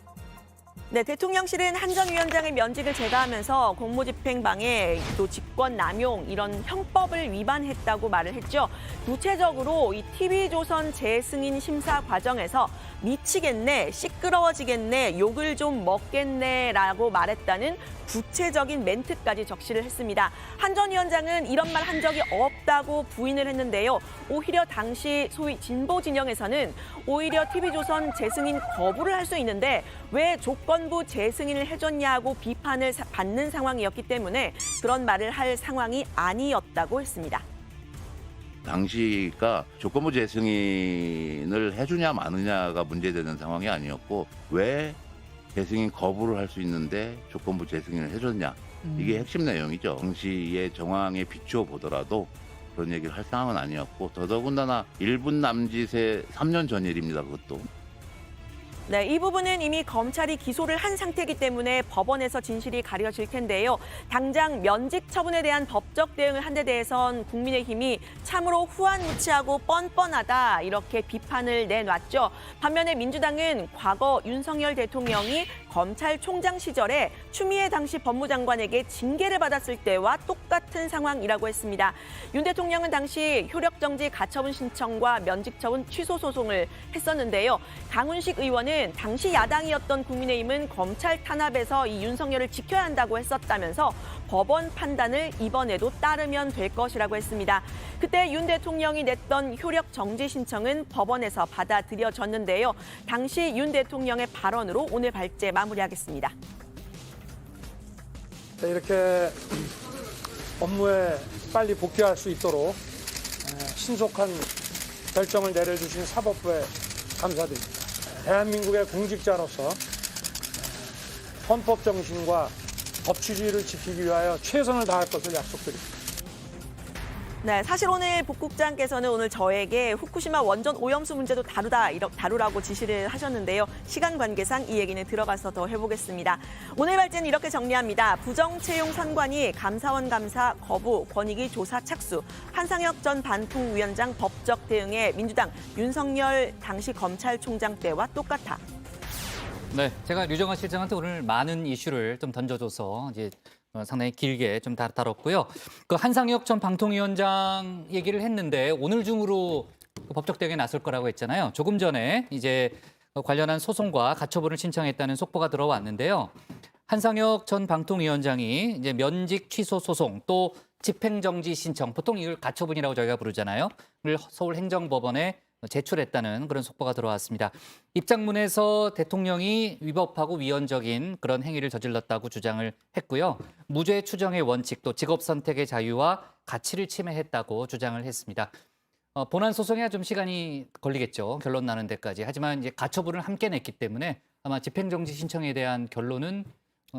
네, 대통령실은 한 전 위원장의 면직을 제거하면서 공무집행방해, 또 직권남용 이런 형법을 위반했다고 말을 했죠. 구체적으로 이 TV조선 재승인 심사 과정에서 미치겠네, 시끄러워지겠네, 욕을 좀 먹겠네라고 말했다는 구체적인 멘트까지 적시를 했습니다. 한 전 위원장은 이런 말 한 적이 없다고 부인을 했는데요. 오히려 당시 소위 진보 진영에서는 오히려 TV조선 재승인 거부를 할 수 있는데 왜 조건부 재승인을 해줬냐고 비판을 받는 상황이었기 때문에 그런 말을 할 상황이 아니었다고 했습니다. 당시가 조건부 재승인을 해주냐 마느냐가 문제되는 상황이 아니었고 왜 재승인 거부를 할 수 있는데 조건부 재승인을 해줬냐. 이게 핵심 내용이죠. 당시의 정황에 비추어 보더라도 그런 얘기를 할 상황은 아니었고 더더군다나 1분 남짓의 3년 전 일입니다. 그것도. 네, 이 부분은 이미 검찰이 기소를 한 상태이기 때문에 법원에서 진실이 가려질 텐데요. 당장 면직 처분에 대한 법적 대응을 한 데 대해선 국민의힘이 참으로 후안무치하고 뻔뻔하다 이렇게 비판을 내놨죠. 반면에 민주당은 과거 윤석열 대통령이 검찰총장 시절에 추미애 당시 법무장관에게 징계를 받았을 때와 똑같은 상황이라고 했습니다. 윤 대통령은 당시 효력정지 가처분 신청과 면직처분 취소 소송을 했었는데요. 강훈식 의원은 당시 야당이었던 국민의힘은 검찰 탄압에서 이 윤석열을 지켜야 한다고 했었다면서 법원 판단을 이번에도 따르면 될 것이라고 했습니다. 그때 윤 대통령이 냈던 효력 정지 신청은 법원에서 받아들여졌는데요. 당시 윤 대통령의 발언으로 오늘 발제 마무리하겠습니다. 이렇게 업무에 빨리 복귀할 수 있도록 신속한 결정을 내려주신 사법부에 감사드립니다. 대한민국의 공직자로서 헌법 정신과 법치주의를 지키기 위하여 최선을 다할 것을 약속드립니다. 네, 사실 오늘 복국장께서는 오늘 저에게 후쿠시마 원전 오염수 문제도 다루라고 지시를 하셨는데요. 시간 관계상 이 얘기는 들어가서 더 해보겠습니다. 오늘 발제는 이렇게 정리합니다. 부정채용 선관위 감사원 감사 거부, 권익위 조사 착수, 한상혁 전 반통위원장 법적 대응에 민주당 윤석열 당시 검찰총장 때와 똑같아. 네, 제가 류정아 실장한테 오늘 많은 이슈를 좀 던져줘서 이제 상당히 길게 좀 다뤘고요. 그 한상혁 전 방통위원장 얘기를 했는데 오늘 중으로 법적 대응에 나설 거라고 했잖아요. 조금 전에 이제 관련한 소송과 가처분을 신청했다는 속보가 들어왔는데요. 한상혁 전 방통위원장이 이제 면직 취소 소송 또 집행정지 신청, 보통 이걸 가처분이라고 저희가 부르잖아요. 를 서울행정법원에 제출했다는 그런 속보가 들어왔습니다. 입장문에서 대통령이 위법하고 위헌적인 그런 행위를 저질렀다고 주장을 했고요. 무죄 추정의 원칙 또 직업 선택의 자유와 가치를 침해했다고 주장을 했습니다. 본안 소송에 좀 시간이 걸리겠죠. 결론 나는 데까지. 하지만 이제 가처분을 함께 냈기 때문에 아마 집행정지 신청에 대한 결론은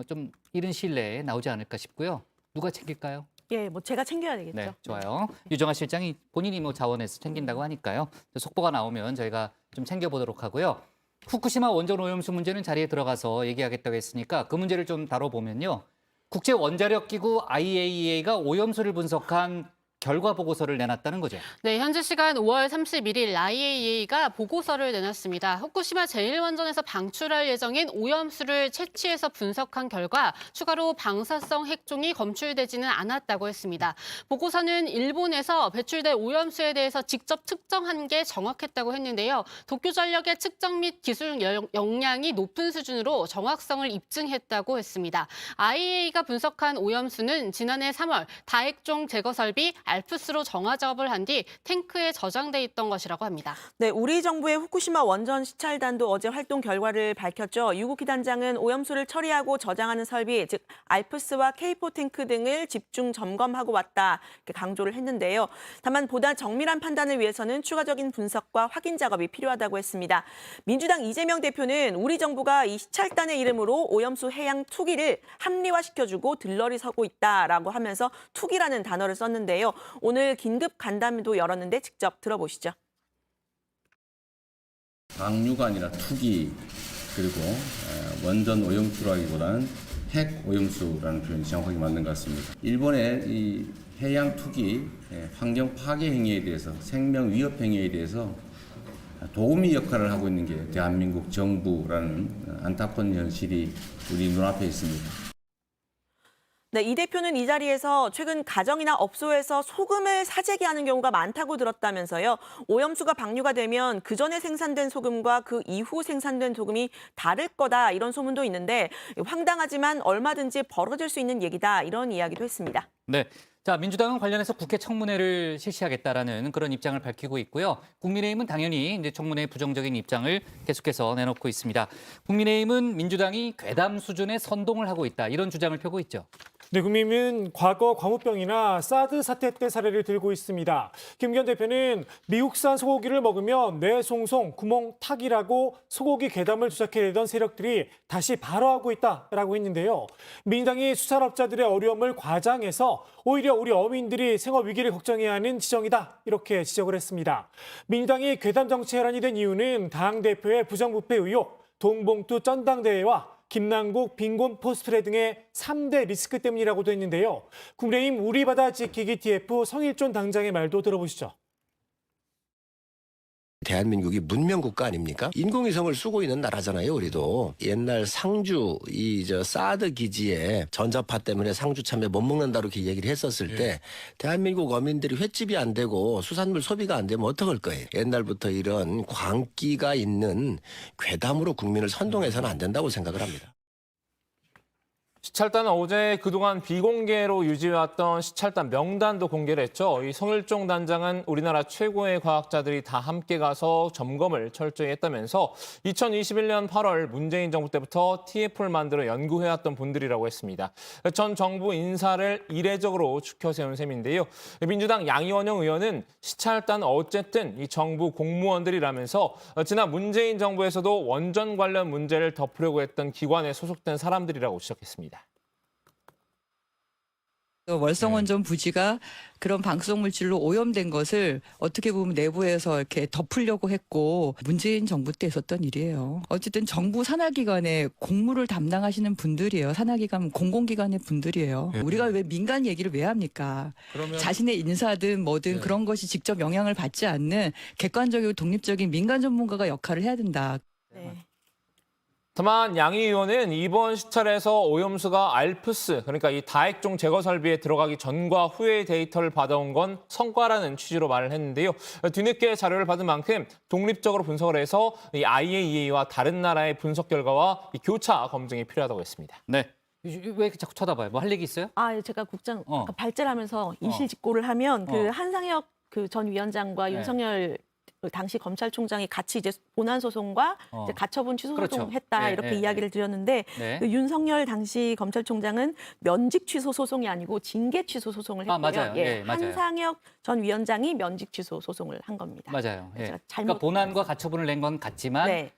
좀 이른 시일 내에 나오지 않을까 싶고요. 누가 챙길까요? 예, 뭐 제가 챙겨야 되겠죠. 네, 좋아요. 유정아 실장이 본인이 뭐 자원에서 챙긴다고 하니까요. 속보가 나오면 저희가 좀 챙겨보도록 하고요. 후쿠시마 원전 오염수 문제는 자리에 들어가서 얘기하겠다고 했으니까 그 문제를 좀 다뤄보면요. 국제원자력기구 IAEA가 오염수를 분석한 결과 보고서를 내놨다는 거죠. 네, 현지 시간 5월 31일 IAEA가 보고서를 내놨습니다. 후쿠시마 제1원전에서 방출할 예정인 오염수를 채취해서 분석한 결과 추가로 방사성 핵종이 검출되지는 않았다고 했습니다. 보고서는 일본에서 배출된 오염수에 대해서 직접 측정한 게 정확했다고 했는데요. 도쿄전력의 측정 및 기술 역량이 높은 수준으로 정확성을 입증했다고 했습니다. IAEA가 분석한 오염수는 지난해 3월 다핵종 제거 설비 알프스로 정화 작업을 한 뒤 탱크에 저장돼 있던 것이라고 합니다. 네, 우리 정부의 후쿠시마 원전 시찰단도 어제 활동 결과를 밝혔죠. 유국희 단장은 오염수를 처리하고 저장하는 설비, 즉 알프스와 K4 탱크 등을 집중 점검하고 왔다 이렇게 강조를 했는데요. 다만 보다 정밀한 판단을 위해서는 추가적인 분석과 확인 작업이 필요하다고 했습니다. 민주당 이재명 대표는 우리 정부가 이 시찰단의 이름으로 오염수 해양 투기를 합리화시켜주고 들러리 서고 있다라고 하면서 투기라는 단어를 썼는데요. 오늘 긴급 간담회도 열었는데 직접 들어보시죠. 방류가 아니라 투기, 그리고 원전 오염수라기보다는 핵 오염수라는 표현이 정확하게 맞는 것 같습니다. 일본의 이 해양 투기, 환경 파괴 행위에 대해서, 생명 위협 행위에 대해서 도우미 역할을 하고 있는 게 대한민국 정부라는 안타까운 현실이 우리 눈앞에 있습니다. 네, 이 대표는 이 자리에서 최근 가정이나 업소에서 소금을 사재기 하는 경우가 많다고 들었다면서요. 오염수가 방류가 되면 그 전에 생산된 소금과 그 이후 생산된 소금이 다를 거다 이런 소문도 있는데 황당하지만 얼마든지 벌어질 수 있는 얘기다 이런 이야기도 했습니다. 네. 자, 민주당은 관련해서 국회 청문회를 실시하겠다라는 그런 입장을 밝히고 있고요. 국민의힘은 당연히 이제 청문회 부정적인 입장을 계속해서 내놓고 있습니다. 국민의힘은 민주당이 괴담 수준의 선동을 하고 있다 이런 주장을 펴고 있죠. 네, 국민은 과거 광우병이나 사드 사태 때 사례를 들고 있습니다. 김기현 대표는 미국산 소고기를 먹으면 뇌 송송, 구멍 탁이라고 소고기 괴담을 조작해내던 세력들이 다시 발화하고 있다라고 했는데요. 민주당이 수산업자들의 어려움을 과장해서 오히려 우리 어민들이 생업 위기를 걱정해야 하는 지정이다 이렇게 지적을 했습니다. 민주당이 괴담 정치 해란이 된 이유는 당대표의 부정부패 의혹, 동봉투 전당대회와 김남국 빈곤 포스트레 등의 3대 리스크 때문이라고도 했는데요. 국민의힘 우리바다 지키기 TF 성일존 당장의 말도 들어보시죠. 대한민국이 문명국가 아닙니까? 인공위성을 쓰고 있는 나라잖아요, 우리도. 옛날 상주, 사드 기지에 전자파 때문에 상주 참외 못 먹는다 이렇게 얘기를 했었을 때 대한민국 어민들이 횟집이 안 되고 수산물 소비가 안 되면 어떡할 거예요? 옛날부터 이런 광기가 있는 괴담으로 국민을 선동해서는 안 된다고 생각을 합니다. 시찰단은 어제 그동안 비공개로 유지해왔던 시찰단 명단도 공개를 했죠. 이 성일종 단장은 우리나라 최고의 과학자들이 다 함께 가서 점검을 철저히 했다면서 2021년 8월 문재인 정부 때부터 TF를 만들어 연구해왔던 분들이라고 했습니다. 전 정부 인사를 이례적으로 추켜 세운 셈인데요. 민주당 양이원영 의원은 시찰단 어쨌든 이 정부 공무원들이라면서 지난 문재인 정부에서도 원전 관련 문제를 덮으려고 했던 기관에 소속된 사람들이라고 지적했습니다. 월성원전 부지가 그런 방사성 물질로 오염된 것을 어떻게 보면 내부에서 이렇게 덮으려고 했고 문재인 정부 때 있었던 일이에요. 어쨌든 정부 산하기관의 공무를 담당하시는 분들이에요. 산하기관 공공기관의 분들이에요. 우리가 왜 민간 얘기를 왜 합니까? 자신의 인사든 뭐든 그런 것이 직접 영향을 받지 않는 객관적이고 독립적인 민간 전문가가 역할을 해야 된다. 다만 양희 의원은 이번 시찰에서 오염수가 알프스, 그러니까 이 다액종 제거 설비에 들어가기 전과 후의 데이터를 받아온 건 성과라는 취지로 말을 했는데요. 뒤늦게 자료를 받은 만큼 독립적으로 분석을 해서 이 IAEA와 다른 나라의 분석 결과와 이 교차 검증이 필요하다고 했습니다. 네. 왜 이렇게 자꾸 쳐다봐요? 뭐 할 얘기 있어요? 아, 제가 국장 아까 발제를 하면서 이실직고를 하면 그 한상혁 그 전 위원장과 윤석열 당시 검찰총장이 같이 이제 본안 소송과 이제 가처분 취소 소송했다 이렇게 이야기를 드렸는데 그 윤석열 당시 검찰총장은 면직 취소 소송이 아니고 징계 취소 소송을 했고요. 맞아요. 맞아요. 한상혁 전 위원장이 면직 취소 소송을 한 겁니다. 맞아요. 제가 그러니까 본안과 가처분을 낸 건 같지만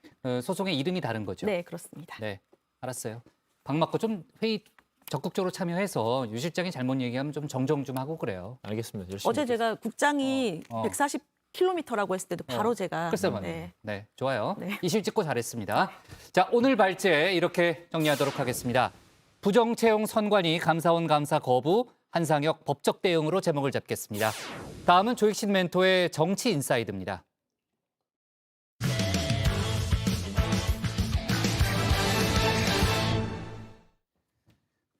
소송의 이름이 다른 거죠. 네, 그렇습니다. 네, 알았어요. 박맞고 좀 회의 적극적으로 참여해서 유 실장이 잘못 얘기하면 좀 정정 좀 하고 그래요. 알겠습니다. 어제 제가 국장이 140km라고 했을 때도 바로 제가 네, 좋아요. 이실 찍고 잘했습니다. 자, 오늘 발제 이렇게 정리하도록 하겠습니다. 부정 채용 선관위 감사원 감사 거부, 한상혁 법적 대응으로 제목을 잡겠습니다. 다음은 조익신 멘토의 정치 인사이드입니다.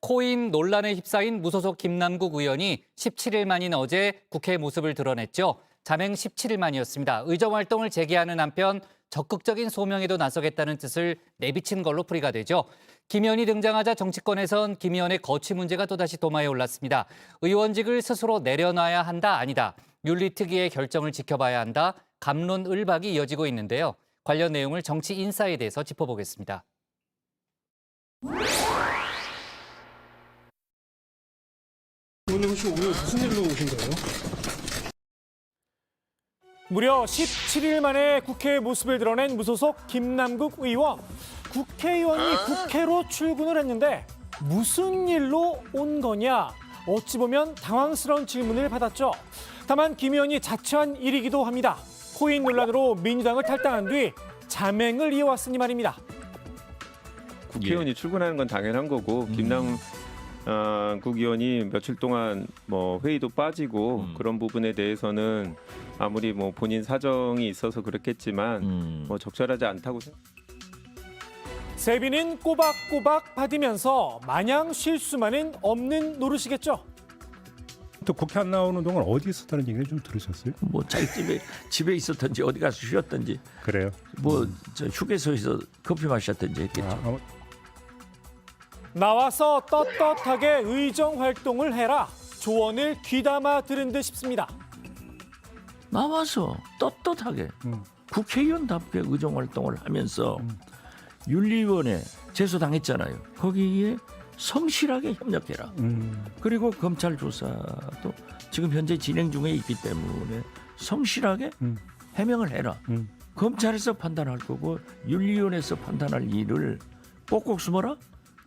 코인 논란에 휩싸인 무소속 김남국 의원이 17일 만인 어제 국회 모습을 드러냈죠. 잠행 17일 만이었습니다. 의정 활동을 재개하는 한편 적극적인 소명에도 나서겠다는 뜻을 내비친 걸로 풀이가 되죠. 김 의원이 등장하자 정치권에선 김 의원의 거취 문제가 또다시 도마에 올랐습니다. 의원직을 스스로 내려놔야 한다, 아니다. 윤리특위의 결정을 지켜봐야 한다. 갑론을박이 이어지고 있는데요. 관련 내용을 정치 인사에 대해서 짚어보겠습니다. 오늘 혹시 무슨 일로 오신 거예요? 무려 17일 만에 국회의 모습을 드러낸 무소속 김남국 의원. 국회의원이 국회로 출근을 했는데 무슨 일로 온 거냐? 어찌 보면 당황스러운 질문을 받았죠. 다만 김 의원이 자처한 일이기도 합니다. 코인 논란으로 민주당을 탈당한 뒤 자맹을 이어왔으니 말입니다. 국회의원이 출근하는 건 당연한 거고 김남 국의원이 며칠 동안 뭐 회의도 빠지고 그런 부분에 대해서는 아무리 뭐 본인 사정이 있어서 그렇겠지만 뭐 적절하지 않다고 생각합니다. 세비는 꼬박꼬박 받으면서 마냥 쉴 수만은 없는 노릇이겠죠. 또 국회 안 나오는 동안 어디 있었다는 얘기를 좀 들으셨어요? 뭐 자기 집에 있었든지 어디 가서 쉬었든지. 그래요? 뭐 저 휴게소에서 커피 마셨든지 했겠죠. 나와서 떳떳하게 의정 활동을 해라. 조언을 귀담아 들은 듯 싶습니다. 나와서 떳떳하게 국회의원답게 의정 활동을 하면서 윤리위원회 제소당했잖아요. 거기에 성실하게 협력해라. 그리고 검찰 조사도 지금 현재 진행 중에 있기 때문에 성실하게 해명을 해라. 검찰에서 판단할 거고 윤리위원회에서 판단할 일을 꼭꼭 숨어라.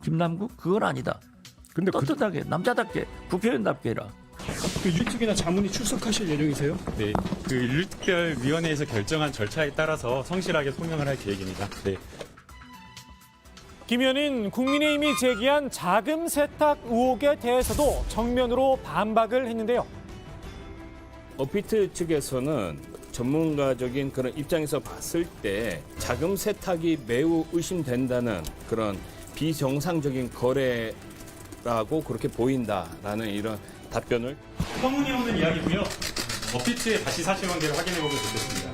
김남국 그건 아니다. 근데 떳떳하게 남자답게 국회의원답게 해라. 윤리특위나 자문위 출석하실 예정이세요? 네, 그 윤리특별위원회에서 결정한 절차에 따라서 성실하게 소명을 할 계획입니다. 네. 김 의원은 국민의힘이 제기한 자금 세탁 의혹에 대해서도 정면으로 반박을 했는데요. 업비트 측에서는 전문가적인 그런 입장에서 봤을 때 자금 세탁이 매우 의심된다는 그런 비정상적인 거래라고 그렇게 보인다라는 이런 답변을 터무니없는 이야기고요. 업비트의 다시 사실관계를 확인해보면 좋겠습니다.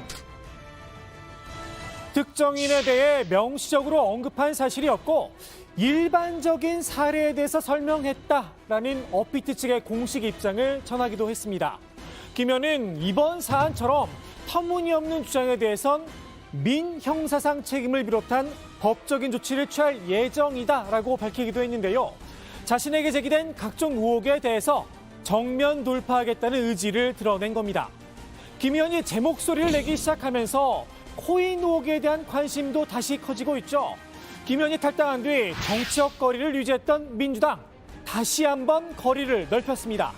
특정인에 대해 명시적으로 언급한 사실이 없고 일반적인 사례에 대해서 설명했다라는 업비트 측의 공식 입장을 전하기도 했습니다. 김 의원은 이번 사안처럼 터무니없는 주장에 대해선 민형사상 책임을 비롯한 법적인 조치를 취할 예정이다라고 밝히기도 했는데요. 자신에게 제기된 각종 의혹에 대해서 정면 돌파하겠다는 의지를 드러낸 겁니다. 김 의원이 제 목소리를 내기 시작하면서 코인 의혹에 대한 관심도 다시 커지고 있죠. 김 의원이 탈당한 뒤 정치적 거리를 유지했던 민주당 다시 한번 거리를 넓혔습니다.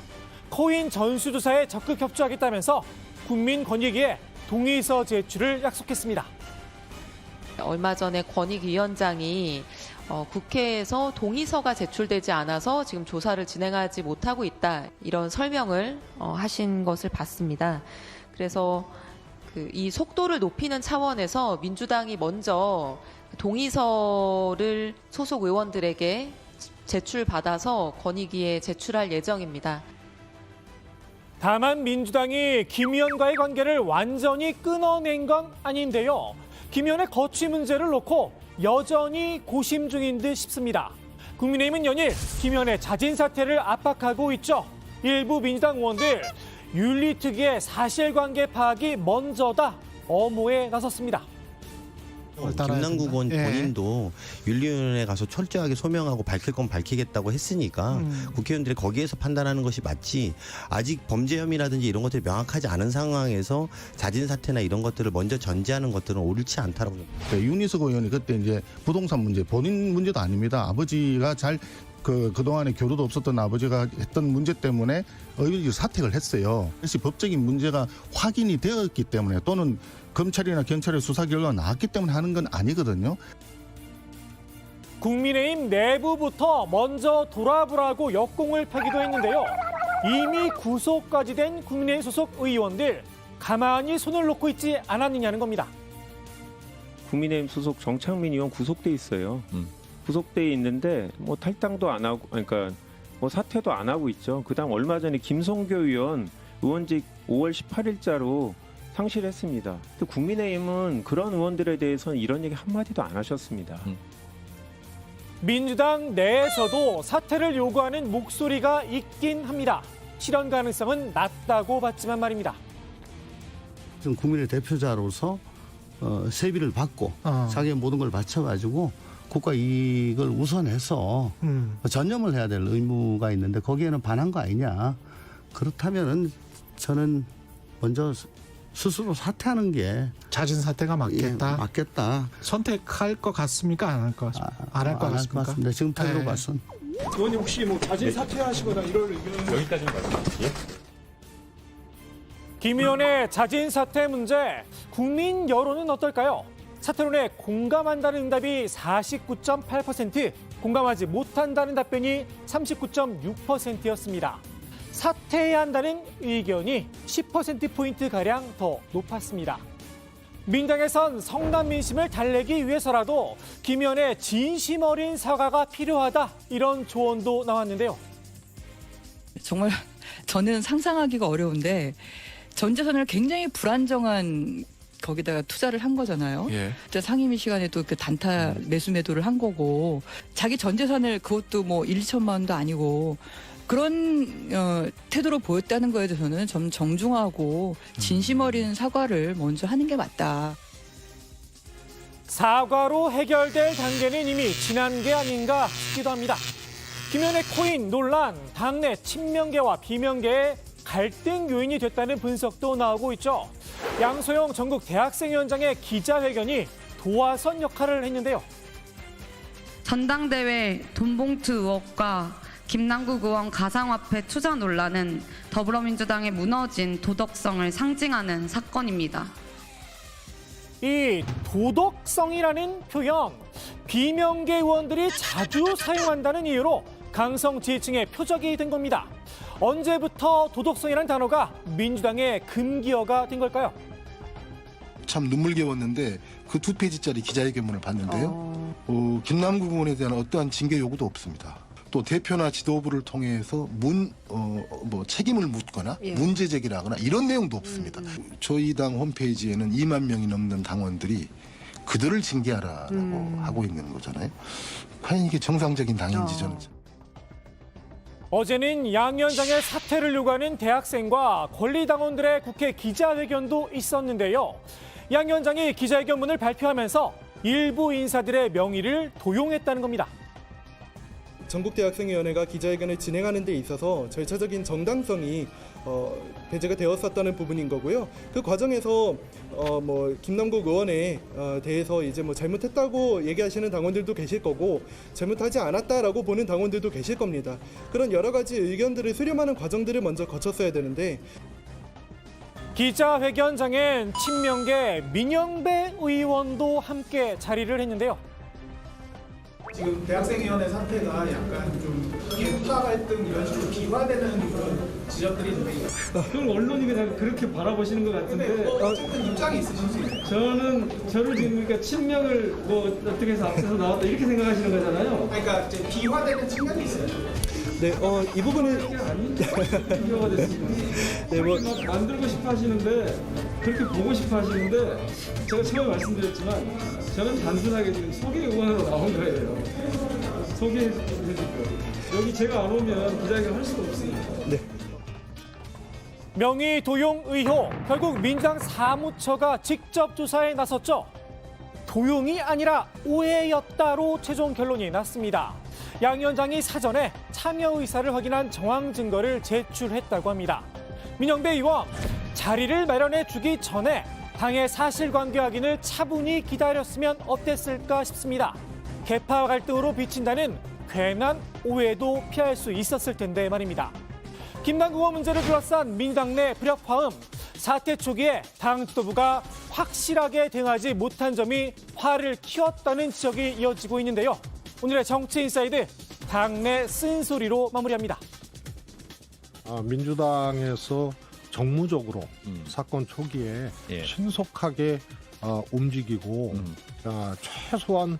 코인 전수조사에 적극 협조하겠다면서 국민권익위에 동의서 제출을 약속했습니다. 얼마 전에 권익위원장이 국회에서 동의서가 제출되지 않아서 지금 조사를 진행하지 못하고 있다 이런 설명을 하신 것을 봤습니다. 그래서 이 속도를 높이는 차원에서 민주당이 먼저 동의서를 소속 의원들에게 제출받아서 권익위에 제출할 예정입니다. 다만 민주당이 김 의원과의 관계를 완전히 끊어낸 건 아닌데요. 김 의원의 거취 문제를 놓고 여전히 고심 중인 듯 싶습니다. 국민의힘은 연일 김 의원의 자진 사퇴를 압박하고 있죠. 일부 민주당 의원들 윤리특위의 사실관계 파악이 먼저다 엄호에 나섰습니다. 김남국 의원 본인도 윤리위원회에 가서 철저하게 소명하고 밝힐 건 밝히겠다고 했으니까 국회의원들이 거기에서 판단하는 것이 맞지 아직 범죄 혐의라든지 이런 것들이 명확하지 않은 상황에서 자진 사퇴나 이런 것들을 먼저 전제하는 것들은 옳지 않다고 생각합니다. 윤희석 의원이 그때 이제 부동산 문제 본인 문제도 아닙니다. 아버지가 그동안에 교류도 없었던 아버지가 했던 문제 때문에 의원직 사퇴를 했어요. 그래서 법적인 문제가 확인이 되었기 때문에 또는 검찰이나 경찰의 수사 결과가 나왔기 때문에 하는 건 아니거든요. 국민의힘 내부부터 먼저 돌아보라고 역공을 펴기도 했는데요. 이미 구속까지 된 국민의힘 소속 의원들 가만히 손을 놓고 있지 않았느냐는 겁니다. 국민의힘 소속 정창민 의원 구속돼 있어요. 구속돼 있는데 뭐 탈당도 안 하고 그러니까 뭐 사퇴도 안 하고 있죠. 그다음 얼마 전에 김성교 의원 의원직 5월 18일자로 상실했습니다. 또 국민의힘은 그런 의원들에 대해서는 이런 얘기 한마디도 안 하셨습니다. 민주당 내에서도 사퇴를 요구하는 목소리가 있긴 합니다. 실현 가능성은 낮다고 봤지만 말입니다. 국민의 대표자로서 세비를 받고 자기의 모든 걸 바쳐가지고 국가 이익을 우선해서 전념을 해야 될 의무가 있는데 거기에는 반한 거 아니냐. 그렇다면은 저는 먼저 스스로 사퇴하는 게 자진 사퇴가 맞겠다. 맞겠다. 선택할 것 같습니까? 안 할 것 같습니까? 지금 타이로 봐선. 의원님 혹시 뭐 자진 사퇴하시거나 이럴 의견은 여기까지만 말씀드릴게요. 김 의원의 자진 사퇴 문제, 국민 여론은 어떨까요? 사퇴론에 공감한다는 응답이 49.8%, 공감하지 못한다는 답변이 39.6%였습니다. 사퇴해야 한다는 의견이 10%포인트가량 더 높았습니다. 민당에선 성남 민심을 달래기 위해서라도 김 의원의 진심 어린 사과가 필요하다, 이런 조언도 나왔는데요. 정말 저는 상상하기가 어려운데 전 재산을 굉장히 불안정한 거기다가 투자를 한 거잖아요. 그때 상임위 시간에도 그 단타 매수 매도를 한 거고, 자기 전 재산을, 그것도 뭐 1, 2천만 원도 아니고 그런 태도로 보였다는 거에 대해서는 좀 정중하고 진심 어린 사과를 먼저 하는 게 맞다. 사과로 해결될 단계는 이미 지난 게 아닌가 싶기도 합니다. 김 의원의 코인 논란, 당내 친명계와 비명계의 갈등 요인이 됐다는 분석도 나오고 있죠. 양소영 전국 대학생위원장의 기자회견이 도화선 역할을 했는데요. 전당대회 돈봉투 의혹과 김남국 의원 가상화폐 투자 논란은 더불어민주당의 무너진 도덕성을 상징하는 사건입니다. 이 도덕성이라는 표현, 비명계 의원들이 자주 사용한다는 이유로 강성 지지층의 표적이 된 겁니다. 언제부터 도덕성이라는 단어가 민주당의 금기어가 된 걸까요? 참 눈물겨웠는데 그 2페이지짜리 기자회견문을 봤는데요. 김남국 의원에 대한 어떠한 징계 요구도 없습니다. 또 대표나 지도부를 통해서 책임을 묻거나 문제 제기를 하거나 이런 내용도 없습니다. 저희 당 홈페이지에는 2만 명이 넘는 당원들이 그들을 징계하라고 하고 있는 거잖아요. 과연 이게 정상적인 당인지 저는. 어제는 양 위원장의 사퇴를 요구하는 대학생과 권리당원들의 국회 기자회견도 있었는데요. 양 위원장이 기자회견문을 발표하면서 일부 인사들의 명의를 도용했다는 겁니다. 전국대학생위원회가 기자회견을 진행하는 데 있어서 절차적인 정당성이 배제가 되었었다는 부분인 거고요. 그 과정에서 김남국 의원에 대해서 이제 잘못했다고 얘기하시는 당원들도 계실 거고, 잘못하지 않았다라고 보는 당원들도 계실 겁니다. 그런 여러 가지 의견들을 수렴하는 과정들을 먼저 거쳤어야 되는데, 기자회견장엔 친명계 민영배 의원도 함께 자리를 했는데요. 지금 대학생위원회 사태가 약간 좀 후가 갈등 이런 식으로 비화되는 그런 지적들이 있는데, 그럼 언론이 그냥 그렇게 바라보시는 것 같은데, 어쨌든 입장이 있으시지. 저를 지금 그러니까 친명을 어떻게 해서 앞서서 나왔다 이렇게 생각하시는 거잖아요. 그러니까 이제 비화되는 측면이 있어요. 네, 이 부분은 비화가 됐습니다. 만들고 싶어 하시는데, 그렇게 보고 싶어 하시는데, 제가 처음에 말씀드렸지만 저는 단순하게 지금 소개 의원으로 나온 거예요. 소개해줄 거. 여기 제가 안 오면 기자회견 할 수가 없습니다. 네. 명의 도용 의혹, 결국 민주당 사무처가 직접 조사에 나섰죠. 도용이 아니라 오해였다로 최종 결론이 났습니다. 양 위원장이 사전에 참여 의사를 확인한 정황 증거를 제출했다고 합니다. 민영배 의원, 자리를 마련해 주기 전에 당의 사실관계 확인을 차분히 기다렸으면 어땠을까 싶습니다. 계파 갈등으로 비친다는 괜한 오해도 피할 수 있었을 텐데 말입니다. 김남국 의원 문제를 둘러싼 민주당 내 불협화음, 사태 초기에 당 지도부가 확실하게 대응하지 못한 점이 화를 키웠다는 지적이 이어지고 있는데요. 오늘의 정치인사이드, 당내 쓴소리로 마무리합니다. 민주당에서 정무적으로 사건 초기에 신속하게 움직이고 최소한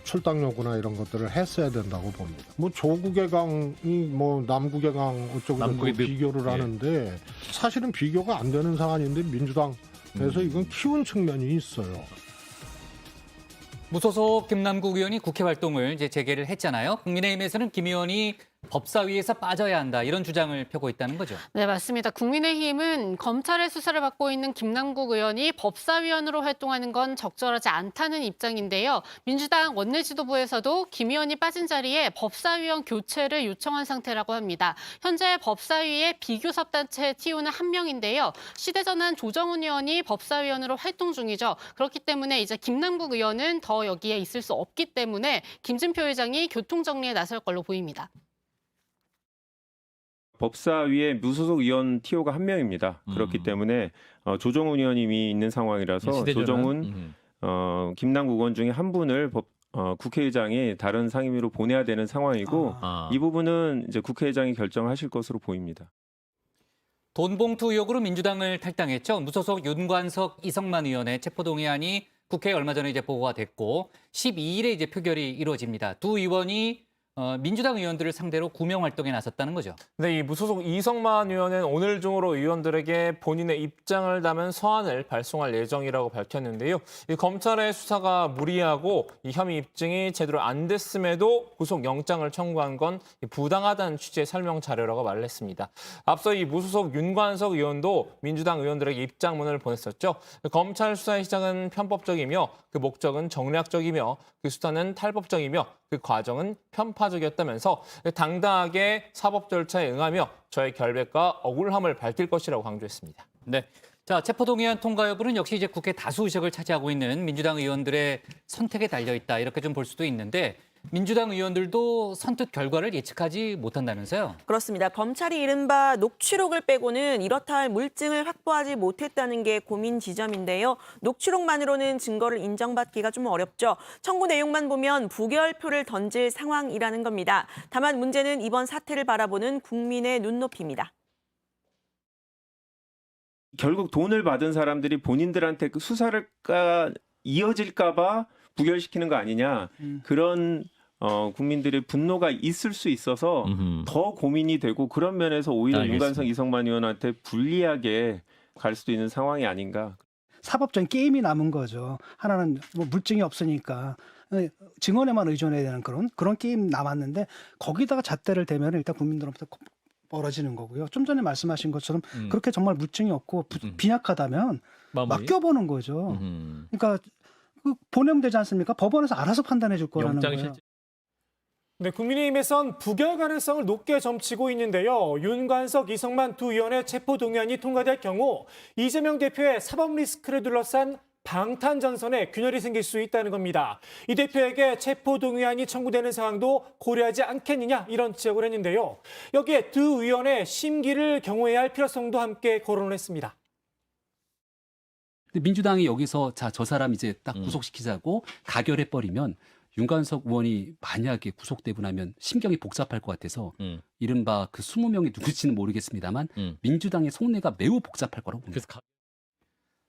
출당 요구나 이런 것들을 했어야 된다고 봅니다. 조국의 강이 남국의 강 어쩌고 비교를 하는데 사실은 비교가 안 되는 상황인데 민주당에서 이건 키운 측면이 있어요. 무소속 김남국 의원이 국회 활동을 이제 재개를 했잖아요. 국민의힘에서는 김 의원이 법사위에서 빠져야 한다, 이런 주장을 펴고 있다는 거죠. 네, 맞습니다. 국민의힘은 검찰의 수사를 받고 있는 김남국 의원이 법사위원으로 활동하는 건 적절하지 않다는 입장인데요. 민주당 원내 지도부에서도 김 의원이 빠진 자리에 법사위원 교체를 요청한 상태라고 합니다. 현재 법사위의 비교섭단체 TO는 1명인데요. 시대전환 조정훈 의원이 법사위원으로 활동 중이죠. 그렇기 때문에 이제 김남국 의원은 더 여기에 있을 수 없기 때문에 김진표 회장이 교통정리에 나설 걸로 보입니다. 법사위에 무소속 의원 TO가 1명입니다. 그렇기 때문에 조정훈 의원님이 있는 상황이라서 조정훈, 김남국 의원 중에 한 분을 국회의장이 다른 상임위로 보내야 되는 상황이고 이 부분은 이제 국회의장이 결정하실 것으로 보입니다. 돈봉투 의혹으로 민주당을 탈당했죠. 무소속 윤관석, 이성만 의원의 체포동의안이 국회에 얼마 전에 이제 보고가 됐고 12일에 이제 표결이 이루어집니다. 두 의원이 민주당 의원들을 상대로 구명 활동에 나섰다는 거죠. 네, 이 무소속 이성만 의원은 오늘 중으로 의원들에게 본인의 입장을 담은 서한을 발송할 예정이라고 밝혔는데요. 이 검찰의 수사가 무리하고 이 혐의 입증이 제대로 안 됐음에도 구속영장을 청구한 건 부당하다는 취지의 설명 자료라고 말을 했습니다. 앞서 이 무소속 윤관석 의원도 민주당 의원들에게 입장문을 보냈었죠. 검찰 수사의 시작은 편법적이며 그 목적은 정략적이며 그 수사는 탈법적이며 그 과정은 편파적이었다면서 당당하게 사법 절차에 응하며 저의 결백과 억울함을 밝힐 것이라고 강조했습니다. 네. 자, 체포동의안 통과 여부는 역시 이제 국회 다수 의석을 차지하고 있는 민주당 의원들의 선택에 달려 있다. 이렇게 좀 볼 수도 있는데 민주당 의원들도 선뜻 결과를 예측하지 못한다면서요? 그렇습니다. 검찰이 이른바 녹취록을 빼고는 이렇다 할 물증을 확보하지 못했다는 게 고민 지점인데요. 녹취록만으로는 증거를 인정받기가 좀 어렵죠. 청구 내용만 보면 부결표를 던질 상황이라는 겁니다. 다만 문제는 이번 사태를 바라보는 국민의 눈높이입니다. 결국 돈을 받은 사람들이 본인들한테 그 수사가 이어질까 봐 부결시키는 거 아니냐. 그런 국민들의 분노가 있을 수 있어서 더 고민이 되고 그런 면에서 오히려 알겠습니다. 윤관석 이성만 의원한테 불리하게 갈 수도 있는 상황이 아닌가. 사법적인 게임이 남은 거죠. 하나는 뭐 물증이 없으니까 증언에만 의존해야 되는 그런 게임 남았는데 거기다가 잣대를 대면 일단 국민들로부터 벌어지는 거고요. 좀 전에 말씀하신 것처럼 그렇게 정말 물증이 없고 빈약하다면 맡겨보는 거죠. 그러니까 보내면 되지 않습니까? 법원에서 알아서 판단해 줄 거라는 거예요. 네, 국민의힘에선 부결 가능성을 높게 점치고 있는데요. 윤관석, 이성만 두 의원의 체포동의안이 통과될 경우 이재명 대표의 사법 리스크를 둘러싼 방탄 전선에 균열이 생길 수 있다는 겁니다. 이 대표에게 체포동의안이 청구되는 상황도 고려하지 않겠느냐 이런 지적을 했는데요. 여기에 두 의원의 심기를 경호해야 할 필요성도 함께 거론을 했습니다. 근데 민주당이 여기서 자, 저 사람 이제 딱 구속시키자고 가결해 버리면 윤관석 의원이 만약에 구속되고 나면 심경이 복잡할 것 같아서 이른바 그 20명이 누구지는 모르겠습니다만 민주당의 속내가 매우 복잡할 거라고 봅니다.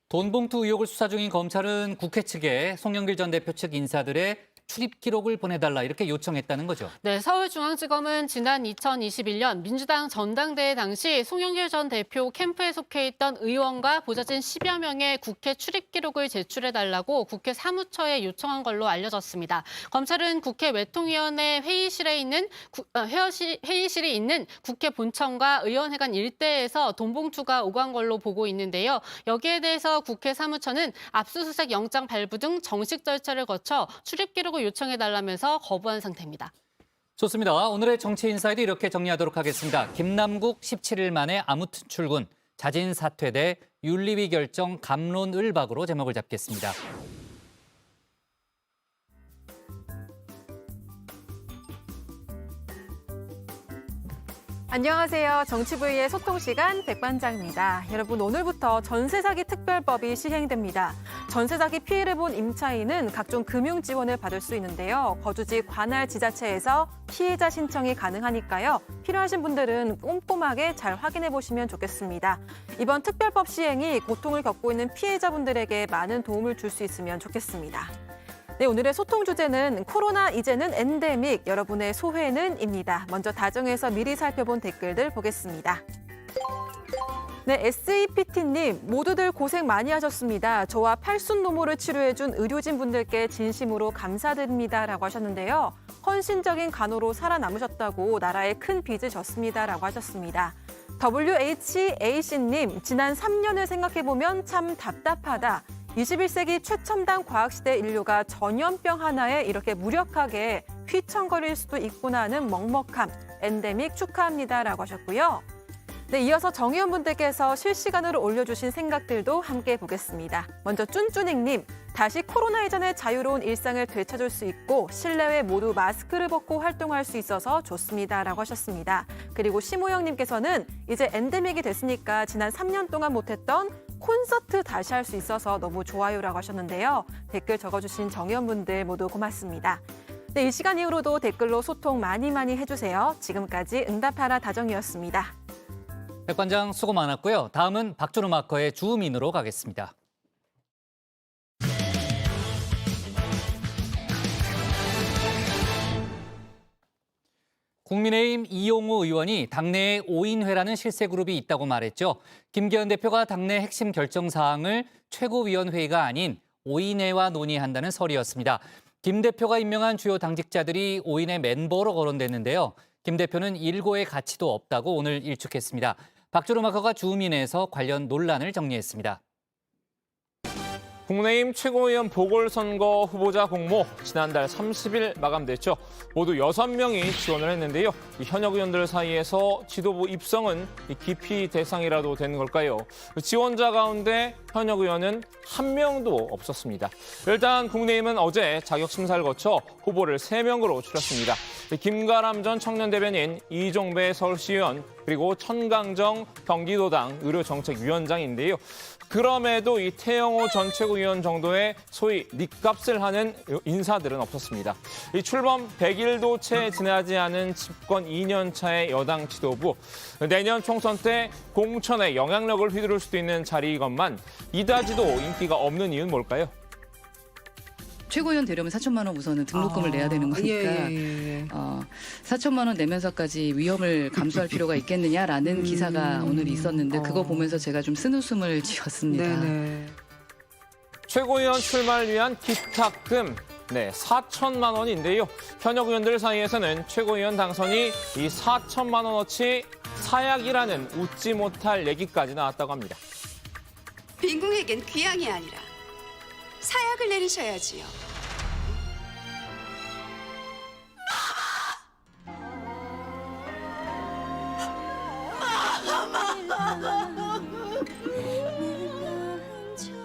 돈봉투 의혹을 수사 중인 검찰은 국회 측에 송영길 전 대표 측 인사들의 출입 기록을 보내달라 이렇게 요청했다는 거죠. 네, 서울중앙지검은 지난 2021년 민주당 전당대회 당시 송영길 전 대표 캠프에 속해 있던 의원과 보좌진 10여 명의 국회 출입 기록을 제출해달라고 국회 사무처에 요청한 걸로 알려졌습니다. 검찰은 국회 외통위원회 회의실이 있는 국회 본청과 의원회관 일대에서 돈봉투가 오간 걸로 보고 있는데요. 여기에 대해서 국회 사무처는 압수수색 영장 발부 등 정식 절차를 거쳐 출입 기록 요청해달라면서 거부한 상태입니다. 좋습니다. 오늘의 정치 인사이드 이렇게 정리하도록 하겠습니다. 김남국 17일 만에 아무튼 출근, 자진 사퇴 대 윤리위 결정 갑론을박으로 제목을 잡겠습니다. 안녕하세요. 정치부의 소통시간 백반장입니다. 여러분, 오늘부터 전세사기 특별법이 시행됩니다. 전세사기 피해를 본 임차인은 각종 금융 지원을 받을 수 있는데요. 거주지 관할 지자체에서 피해자 신청이 가능하니까요. 필요하신 분들은 꼼꼼하게 잘 확인해 보시면 좋겠습니다. 이번 특별법 시행이 고통을 겪고 있는 피해자분들에게 많은 도움을 줄 수 있으면 좋겠습니다. 네, 오늘의 소통 주제는 코로나 이제는 엔데믹, 여러분의 소회는입니다. 먼저 다정해서 미리 살펴본 댓글들 보겠습니다. 네, SEPT님, 모두들 고생 많이 하셨습니다. 저와 팔순노모를 치료해준 의료진 분들께 진심으로 감사드립니다라고 하셨는데요. 헌신적인 간호로 살아남으셨다고 나라에 큰 빚을 졌습니다라고 하셨습니다. WHAC님, 지난 3년을 생각해보면 참 답답하다. 21세기 최첨단 과학시대 인류가 전염병 하나에 이렇게 무력하게 휘청거릴 수도 있구나 하는 먹먹함, 엔데믹 축하합니다라고 하셨고요. 네, 이어서 정의원 분들께서 실시간으로 올려주신 생각들도 함께 보겠습니다. 먼저 쭌쭌행님, 다시 코로나 이전의 자유로운 일상을 되찾을 수 있고 실내외 모두 마스크를 벗고 활동할 수 있어서 좋습니다라고 하셨습니다. 그리고 심호영님께서는 이제 엔데믹이 됐으니까 지난 3년 동안 못했던 콘서트 다시 할 수 있어서 너무 좋아요라고 하셨는데요. 댓글 적어주신 정의원분들 모두 고맙습니다. 네, 이 시간 이후로도 댓글로 소통 많이 해주세요. 지금까지 응답하라 다정이었습니다. 백반장 수고 많았고요. 다음은 박준호 마커의 주민으로 가겠습니다. 국민의힘 이용우 의원이 당내에 5인회라는 실세 그룹이 있다고 말했죠. 김기현 대표가 당내 핵심 결정 사항을 최고위원회의가 아닌 5인회와 논의한다는 설이었습니다. 김 대표가 임명한 주요 당직자들이 5인회 멤버로 거론됐는데요. 김 대표는 일고의 가치도 없다고 오늘 일축했습니다. 박준호 마커가 주민에서 관련 논란을 정리했습니다. 국민의힘 최고위원 보궐선거 후보자 공모 지난달 30일 마감됐죠. 모두 6명이 지원을 했는데요. 이 현역 의원들 사이에서 지도부 입성은 기피 대상이라도 되는 걸까요? 지원자 가운데 현역 의원은 한 명도 없었습니다. 일단 국민의힘은 어제 자격심사를 거쳐 후보를 3명으로 추렸습니다. 김가람 전 청년대변인, 이종배 서울시의원, 그리고 천강정 경기도당 의료정책위원장인데요. 그럼에도 이 태영호 전 최고위원 정도의 소위 닉값을 하는 인사들은 없었습니다. 이 출범 100일도 채 지나지 않은 집권 2년 차의 여당 지도부. 내년 총선 때 공천에 영향력을 휘두를 수도 있는 자리이건만 이다지도 인기가 없는 이유는 뭘까요? 최고위원 되려면 4천만 원 우선은 등록금을 내야 되는 거니까 4천만 원 내면서까지 위험을 감수할 필요가 있겠느냐라는 기사가 오늘 있었는데 그거 보면서 제가 좀 쓴웃음을 지었습니다. 최고위원 출마를 위한 기탁금 4천만 원인데요. 현역 의원들 사이에서는 최고위원 당선이 이 4천만 원어치 사약이라는 웃지 못할 얘기까지 나왔다고 합니다. 빈궁에겐 귀향이 아니라 사약을 내리셔야지요.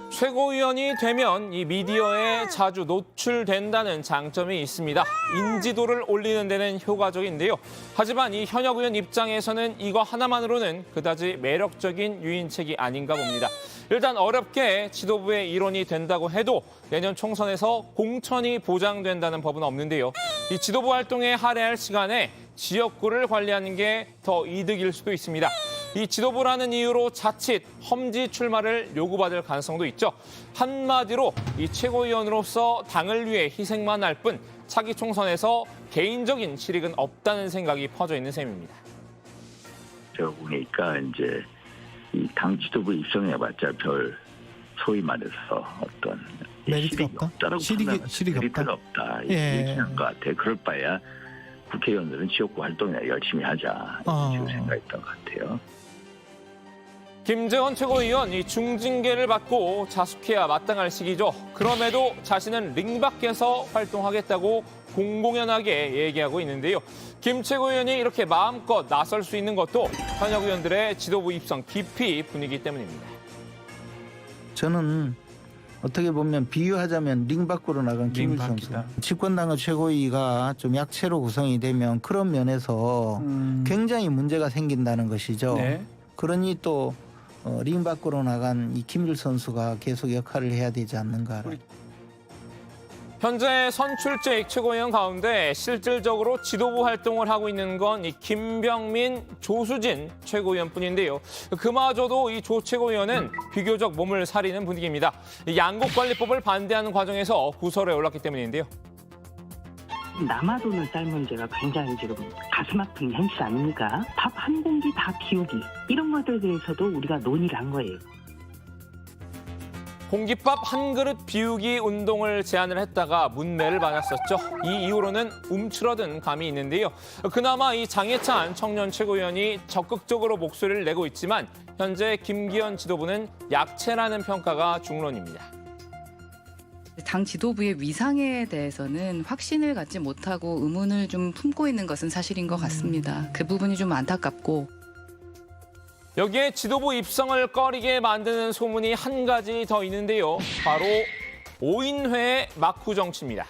최고위원이 되면 이 미디어에 자주 노출된다는 장점이 있습니다. 인지도를 올리는 데는 효과적인데요. 하지만 이 현역 의원 입장에서는 이거 하나만으로는 그다지 매력적인 유인책이 아닌가 봅니다. 일단 어렵게 지도부의 일원이 된다고 해도 내년 총선에서 공천이 보장된다는 법은 없는데요. 이 지도부 활동에 할애할 시간에 지역구를 관리하는 게 더 이득일 수도 있습니다. 이 지도부라는 이유로 자칫 험지 출마를 요구받을 가능성도 있죠. 한마디로 이 최고위원으로서 당을 위해 희생만 할 뿐 차기 총선에서 개인적인 실익은 없다는 생각이 퍼져 있는 셈입니다. 제가 보니까 이제 이 당 지도부 입성해봤자 별 소위 말해서 어떤 메리트가 없다? 메리트가 없다. 이렇게 한 것 같아요. 그럴 바에야 국회의원들은 지역구 활동이나 열심히 하자 이런 생각했던 것 같아요. 김재원 최고위원 이 중징계를 받고 자숙해야 마땅할 시기죠. 그럼에도 자신은 링 밖에서 활동하겠다고 공공연하게 얘기하고 있는데요. 김 최고위원이 이렇게 마음껏 나설 수 있는 것도 현역 의원들의 지도부 입성 기피 분위기 때문입니다. 저는 어떻게 보면 비유하자면 링 밖으로 나간 김일성수. 집권당의 최고위가 좀 약체로 구성이 되면 그런 면에서 굉장히 문제가 생긴다는 것이죠. 그러니 또 링 밖으로 나간 이 김일 선수가 계속 역할을 해야 되지 않는가. 현재 선출직 최고위원 가운데 실질적으로 지도부 활동을 하고 있는 건 이 김병민, 조수진 최고위원뿐인데요. 그마저도 이 조 최고위원은 비교적 몸을 사리는 분위기입니다. 양곡관리법을 반대하는 과정에서 구설에 올랐기 때문인데요. 남아도는 쌀 문제가 굉장히 지금 가슴 아픈 현실 아닙니까? 밥 한 공기 다 비우기 이런 것들에 대해서도 우리가 논의를 한 거예요. 공깃밥 한 그릇 비우기 운동을 제안을 했다가 문매를 받았었죠. 이 이후로는 움츠러든 감이 있는데요. 그나마 이 장해찬 청년 최고위원이 적극적으로 목소리를 내고 있지만 현재 김기현 지도부는 약체라는 평가가 중론입니다. 당 지도부의 위상에 대해서는 확신을 갖지 못하고 의문을 좀 품고 있는 것은 사실인 것 같습니다. 그 부분이 좀 안타깝고. 여기에 지도부 입성을 꺼리게 만드는 소문이 한 가지 더 있는데요. 바로 5인회의 막후 정치입니다.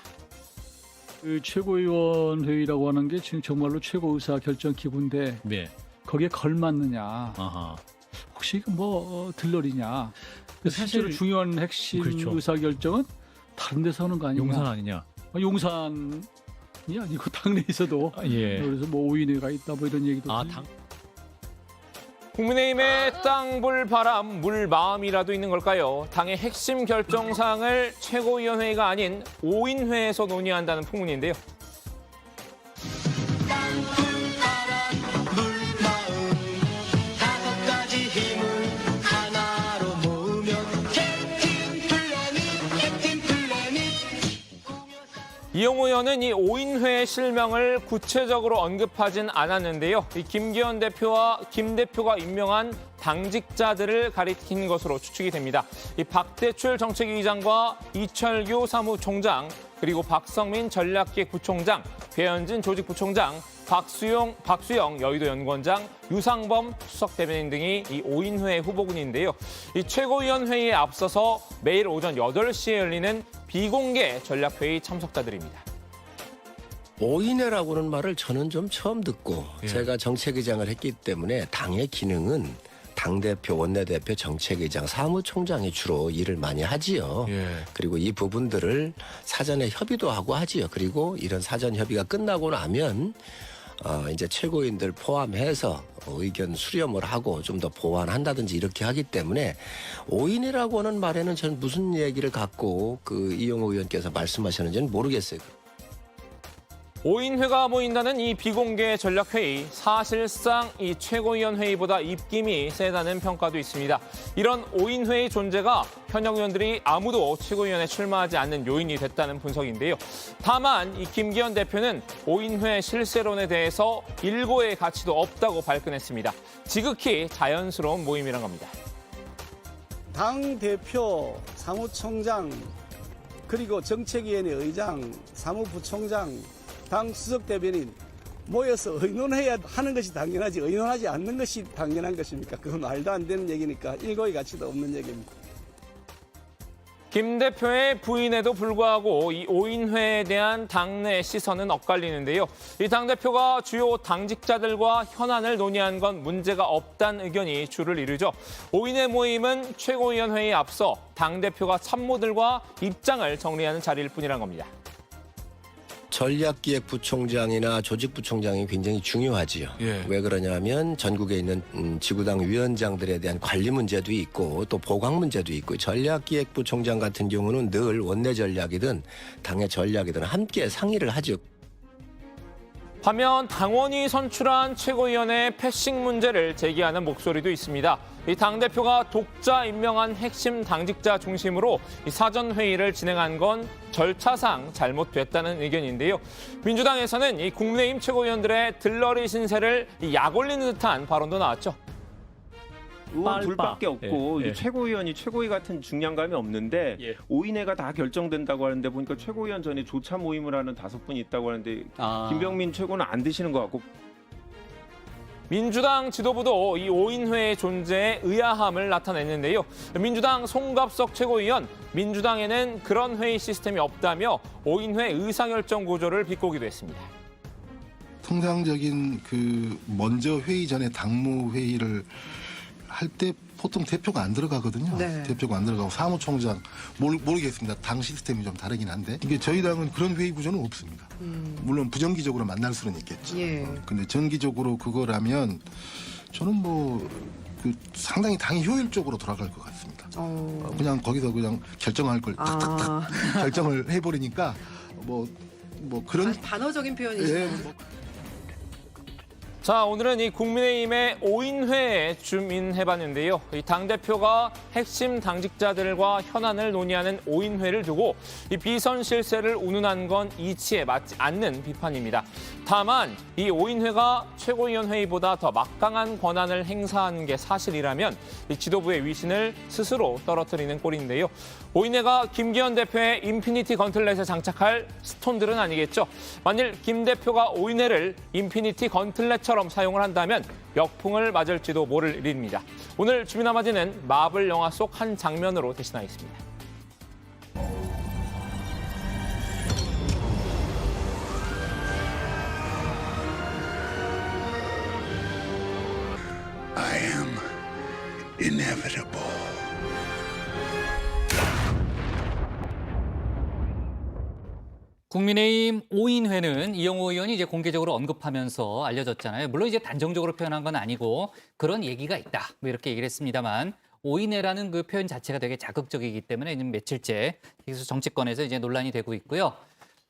그 최고위원 회의라고 하는 게 지금 정말로 최고 의사 결정 기구인데 거기에 걸맞느냐. 혹시 뭐 들러리냐. 실제로 사실- 중요한 핵심 그렇죠. 의사결정은 다른 데서 하는 거 아니냐. 용산 아니냐. 용산이 아니고 당내에서도. 예. 그래서 뭐 오인회가 있다 뭐 이런 얘기도. 국민의힘의 땅, 불, 바람, 물, 마음이라도 있는 걸까요? 당의 핵심 결정사항을 최고위원회가 아닌 5인회에서 논의한다는 풍문인데요. 이용호 의원은 이 5인회의 실명을 구체적으로 언급하진 않았는데요. 이 김기현 대표와 김 대표가 임명한 당직자들을 가리킨 것으로 추측이 됩니다. 이 박대출 정책위의장과 이철규 사무총장, 그리고 박성민 전략기획부총장, 배현진 조직부총장, 박수영 여의도 연구원장, 유상범 수석대변인 등이 이 5인회 후보군인데요. 이 최고위원 회의에 앞서서 매일 오전 8시에 열리는 비공개 전략회의 참석자들입니다. 5인회라고는 말을 저는 좀 처음 듣고 제가 정책의장을 했기 때문에 당의 기능은 당대표, 원내대표, 정책의장, 사무총장이 주로 일을 많이 하지요. 그리고 이 부분들을 사전에 협의도 하고 하지요. 그리고 이런 사전 협의가 끝나고 나면 이제 최고위원들 포함해서 의견 수렴을 하고 좀 더 보완한다든지 이렇게 하기 때문에 5인이라고 하는 말에는 전 무슨 얘기를 갖고 그 이용호 의원께서 말씀하셨는지는 모르겠어요. 5인회가 모인다는 이 비공개 전략회의, 사실상 이 최고위원 회의보다 입김이 세다는 평가도 있습니다. 이런 5인회의 존재가 현역 의원들이 아무도 최고위원에 출마하지 않는 요인이 됐다는 분석인데요. 다만 이 김기현 대표는 5인회 실세론에 대해서 일고의 가치도 없다고 발끈했습니다. 지극히 자연스러운 모임이란 겁니다. 당 대표, 사무총장, 그리고 정책위원회 의장, 사무부총장, 당 수석 대변인 모여서 의논해야 하는 것이 당연하지 의논하지 않는 것이 당연한 것입니까? 그건 말도 안 되는 얘기니까 일고의 가치도 없는 얘기입니다. 김 대표의 부인에도 불구하고 이 5인회에 대한 당내 시선은 엇갈리는데요. 이 당대표가 주요 당직자들과 현안을 논의한 건 문제가 없다는 의견이 주를 이루죠. 5인회 모임은 최고위원회에 앞서 당대표가 참모들과 입장을 정리하는 자리일 뿐이란 겁니다. 전략기획부총장이나 조직부총장이 굉장히 중요하지요. 왜 그러냐면 전국에 있는 지구당 위원장들에 대한 관리 문제도 있고 또 보강 문제도 있고 전략기획부총장 같은 경우는 늘 원내 전략이든 당의 전략이든 함께 상의를 하죠. 반면 당원이 선출한 최고위원회 패싱 문제를 제기하는 목소리도 있습니다. 이 당대표가 독자 임명한 핵심 당직자 중심으로 이 사전회의를 진행한 건 절차상 잘못됐다는 의견인데요. 민주당에서는 이 국민의힘 최고위원들의 들러리 신세를 약올리는 듯한 발언도 나왔죠. 의원 둘밖에 없고 예. 최고위원이 최고위 같은 중량감이 없는데 5인회가 다 결정된다고 하는데 보니까 최고위원 전에 조차 모임을 하는 5분이 있다고 하는데 김병민 최고는 안 드시는 것 같고. 민주당 지도부도 이 5인회의 존재에 의아함을 나타냈는데요. 민주당 송갑석 최고위원, 민주당에는 그런 회의 시스템이 없다며 5인회 의사결정 구조를 비꼬기도 했습니다. 통상적인 먼저 회의 전에 당무 회의를 할 때 보통 대표가 안 들어가거든요. 네. 대표가 안 들어가고 사무총장 모르겠습니다. 당 시스템이 좀 다르긴 한데 이게 저희 당은 그런 회의 구조는 없습니다. 물론 부정기적으로 만날 수는 있겠죠. 근데 정기적으로 그거라면 저는 상당히 당이 효율적으로 돌아갈 것 같습니다. 그냥 거기서 그냥 결정할 걸 탁탁탁 결정을 해버리니까 그런 단어적인 표현이시죠. 자, 오늘은 이 국민의힘의 5인회에 줌인해봤는데요. 이 당대표가 핵심 당직자들과 현안을 논의하는 5인회를 두고 이 비선 실세를 운운한 건 이치에 맞지 않는 비판입니다. 다만 이 5인회가 최고위원 회의보다 더 막강한 권한을 행사하는 게 사실이라면 이 지도부의 위신을 스스로 떨어뜨리는 꼴인데요. 5인회가 김기현 대표의 인피니티 건틀렛에 장착할 스톤들은 아니겠죠. 만일 김 대표가 5인회를 인피니티 건틀렛처럼 사용을 한다면 역풍을 맞을지도 모를 일입니다. 오늘 주민아마디는 마블 영화 속 한 장면으로 대신하겠습니다. I am inevitable. 국민의힘 오인회는 이영호 의원이 이제 공개적으로 언급하면서 알려졌잖아요. 물론 이제 단정적으로 표현한 건 아니고 그런 얘기가 있다. 뭐 이렇게 얘기를 했습니다만 오인회라는 그 표현 자체가 되게 자극적이기 때문에 지금 며칠째 계속 정치권에서 이제 논란이 되고 있고요.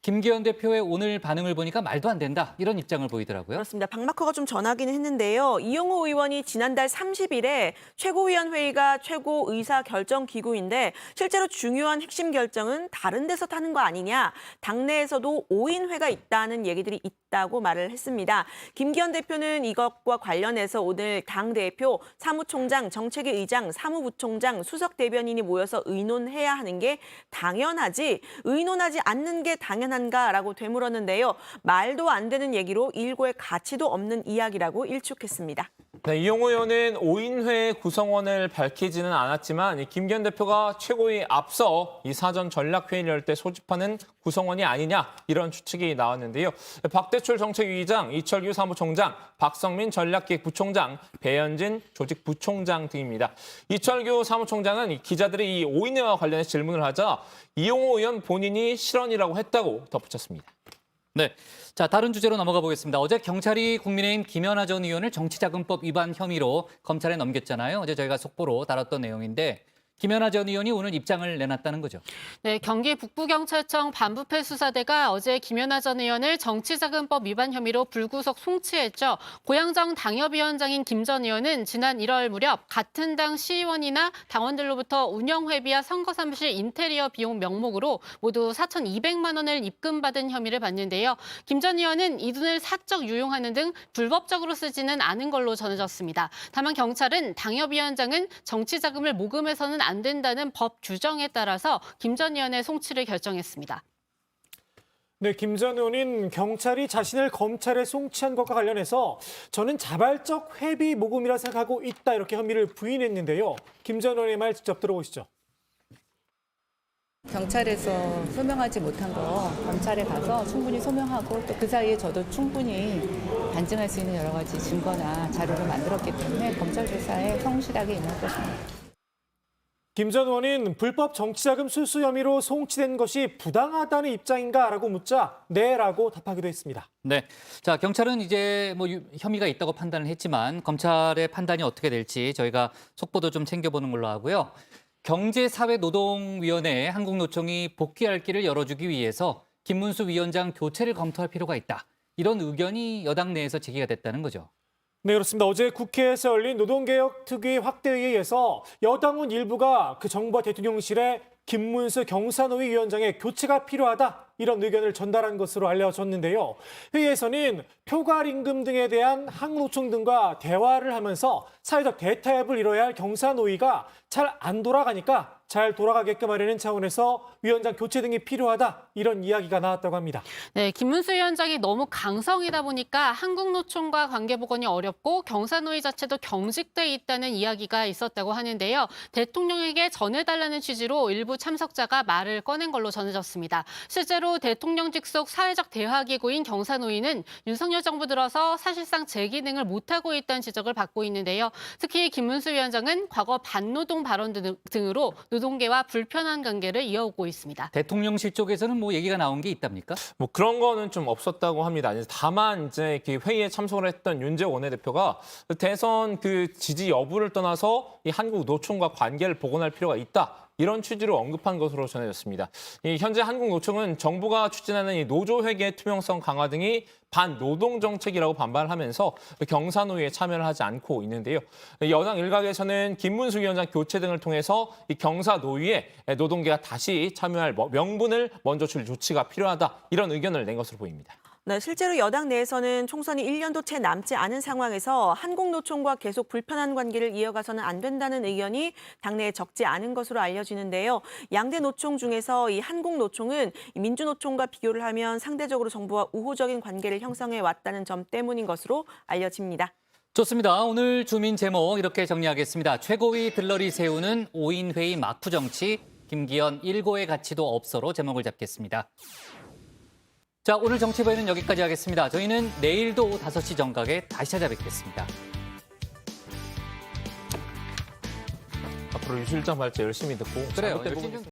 김기현 대표의 오늘 반응을 보니까 말도 안 된다 이런 입장을 보이더라고요. 그렇습니다. 박마커가 좀 전하기는 했는데요. 이영호 의원이 지난달 30일에 최고위원회의가 최고의사결정기구인데 실제로 중요한 핵심 결정은 다른 데서 타는 거 아니냐. 당내에서도 오인회가 있다는 얘기들이 있다고 말을 했습니다. 김기현 대표는 이것과 관련해서 오늘 당대표, 사무총장, 정책위 의장, 사무부총장, 수석대변인이 모여서 의논해야 하는 게 당연하지 의논하지 않는 게 당연한가라고 되물었는데요. 말도 안 되는 얘기로 일고의 가치도 없는 이야기라고 일축했습니다. 네, 이영호 의원은 오인회 구성원을 밝히지는 않았지만 김기현 대표가 최고위 앞서 이 사전 전략회의를 열 때 소집하는 구성원이 아니냐 이런 추측이 나왔는데요. 박대출 정책위의장, 이철규 사무총장, 박성민 전략기획부총장, 배현진 조직부총장 등입니다. 이철규 사무총장은 기자들이 이 오인회와 관련해서 질문을 하자 이영호 의원 본인이 실언이라고 했다고 덧붙였습니다. 네, 자 다른 주제로 넘어가 보겠습니다. 어제 경찰이 국민의힘 김연아 전 의원을 정치자금법 위반 혐의로 검찰에 넘겼잖아요. 어제 저희가 속보로 다뤘던 내용인데 김연아 전 의원이 오늘 입장을 내놨다는 거죠. 네, 경기 북부경찰청 반부패 수사대가 어제 김연아 전 의원을 정치자금법 위반 혐의로 불구속 송치했죠. 고양정 당협위원장인 김 전 의원은 지난 1월 무렵 같은 당 시의원이나 당원들로부터 운영회비와 선거사무실 인테리어 비용 명목으로 모두 4,200만 원을 입금받은 혐의를 받는데요. 김 전 의원은 이 돈을 사적 유용하는 등 불법적으로 쓰지는 않은 걸로 전해졌습니다. 다만 경찰은 당협위원장은 정치자금을 모금해서는 안 된다는 법 규정에 따라서 김 전 의원의 송치를 결정했습니다. 네, 김 전 의원은 경찰이 자신을 검찰에 송치한 것과 관련해서 저는 자발적 회비 모금이라 생각하고 있다 이렇게 혐의를 부인했는데요. 김 전 의원의 말 직접 들어보시죠. 경찰에서 소명하지 못한 거 검찰에 가서 충분히 소명하고 또 그 사이에 저도 충분히 반증할 수 있는 여러 가지 증거나 자료를 만들었기 때문에 검찰 조사에 성실하게 임할 것입니다. 김 전 의원은 불법 정치자금 수수 혐의로 송치된 것이 부당하다는 입장인가라고 묻자 네라고 답하기도 했습니다. 네, 자 경찰은 이제 뭐 혐의가 있다고 판단을 했지만 검찰의 판단이 어떻게 될지 저희가 속보도 좀 챙겨보는 걸로 하고요. 경제사회노동위원회에 한국노총이 복귀할 길을 열어주기 위해서 김문수 위원장 교체를 검토할 필요가 있다. 이런 의견이 여당 내에서 제기가 됐다는 거죠. 네, 그렇습니다. 어제 국회에서 열린 노동개혁 특위 확대회의에서 여당원 일부가 그 정부와 대통령실에 김문수 경사노위 위원장의 교체가 필요하다 이런 의견을 전달한 것으로 알려졌는데요. 회의에서는 표괄임금 등에 대한 한국노총 등과 대화를 하면서 사회적 대타협을 이뤄야 할 경사노위가 잘 안 돌아가니까 잘 돌아가게끔 하려는 차원에서 위원장 교체 등이 필요하다 이런 이야기가 나왔다고 합니다. 네, 김문수 위원장이 너무 강성이다 보니까 한국노총과 관계 복원이 어렵고 경사노위 자체도 경직돼 있다는 이야기가 있었다고 하는데요. 대통령에게 전해달라는 취지로 일부 참석자가 말을 꺼낸 걸로 전해졌습니다. 실제로 대통령 직속 사회적 대화기구인 경사노위는 윤석열 정부 들어서 사실상 제 기능을 못하고 있다는 지적을 받고 있는데요. 특히 김문수 위원장은 과거 반노동 발언 등으로 노동계와 불편한 관계를 이어오고 있습니다. 대통령실 쪽에서는 뭐 얘기가 나온 게 있답니까? 뭐 그런 거는 좀 없었다고 합니다. 다만 이제 회의에 참석을 했던 윤재호 원내대표가 대선 그 지지 여부를 떠나서 이 한국 노총과 관계를 복원할 필요가 있다. 이런 취지로 언급한 것으로 전해졌습니다. 현재 한국노총은 정부가 추진하는 이 노조회계 투명성 강화 등이 반노동 정책이라고 반발하면서 경사노위에 참여를 하지 않고 있는데요. 여당 일각에서는 김문수 위원장 교체 등을 통해서 이 경사노위에 노동계가 다시 참여할 명분을 먼저 줄 조치가 필요하다. 이런 의견을 낸 것으로 보입니다. 네, 실제로 여당 내에서는 총선이 1년도 채 남지 않은 상황에서 한국노총과 계속 불편한 관계를 이어가서는 안 된다는 의견이 당내에 적지 않은 것으로 알려지는데요. 양대 노총 중에서 이 한국노총은 민주노총과 비교를 하면 상대적으로 정부와 우호적인 관계를 형성해 왔다는 점 때문인 것으로 알려집니다. 좋습니다. 오늘 주민 제목 이렇게 정리하겠습니다. 최고위 들러리 세우는 5인 회의 막후 정치, 김기현 일고의 가치도 없어로 제목을 잡겠습니다. 자, 오늘 정치부에는 여기까지 하겠습니다. 저희는 내일도 오후 5시 정각에 다시 찾아뵙겠습니다. 앞으로 유 실장 발제 열심히 듣고 그래요. 잘못된 열심히 부분 좀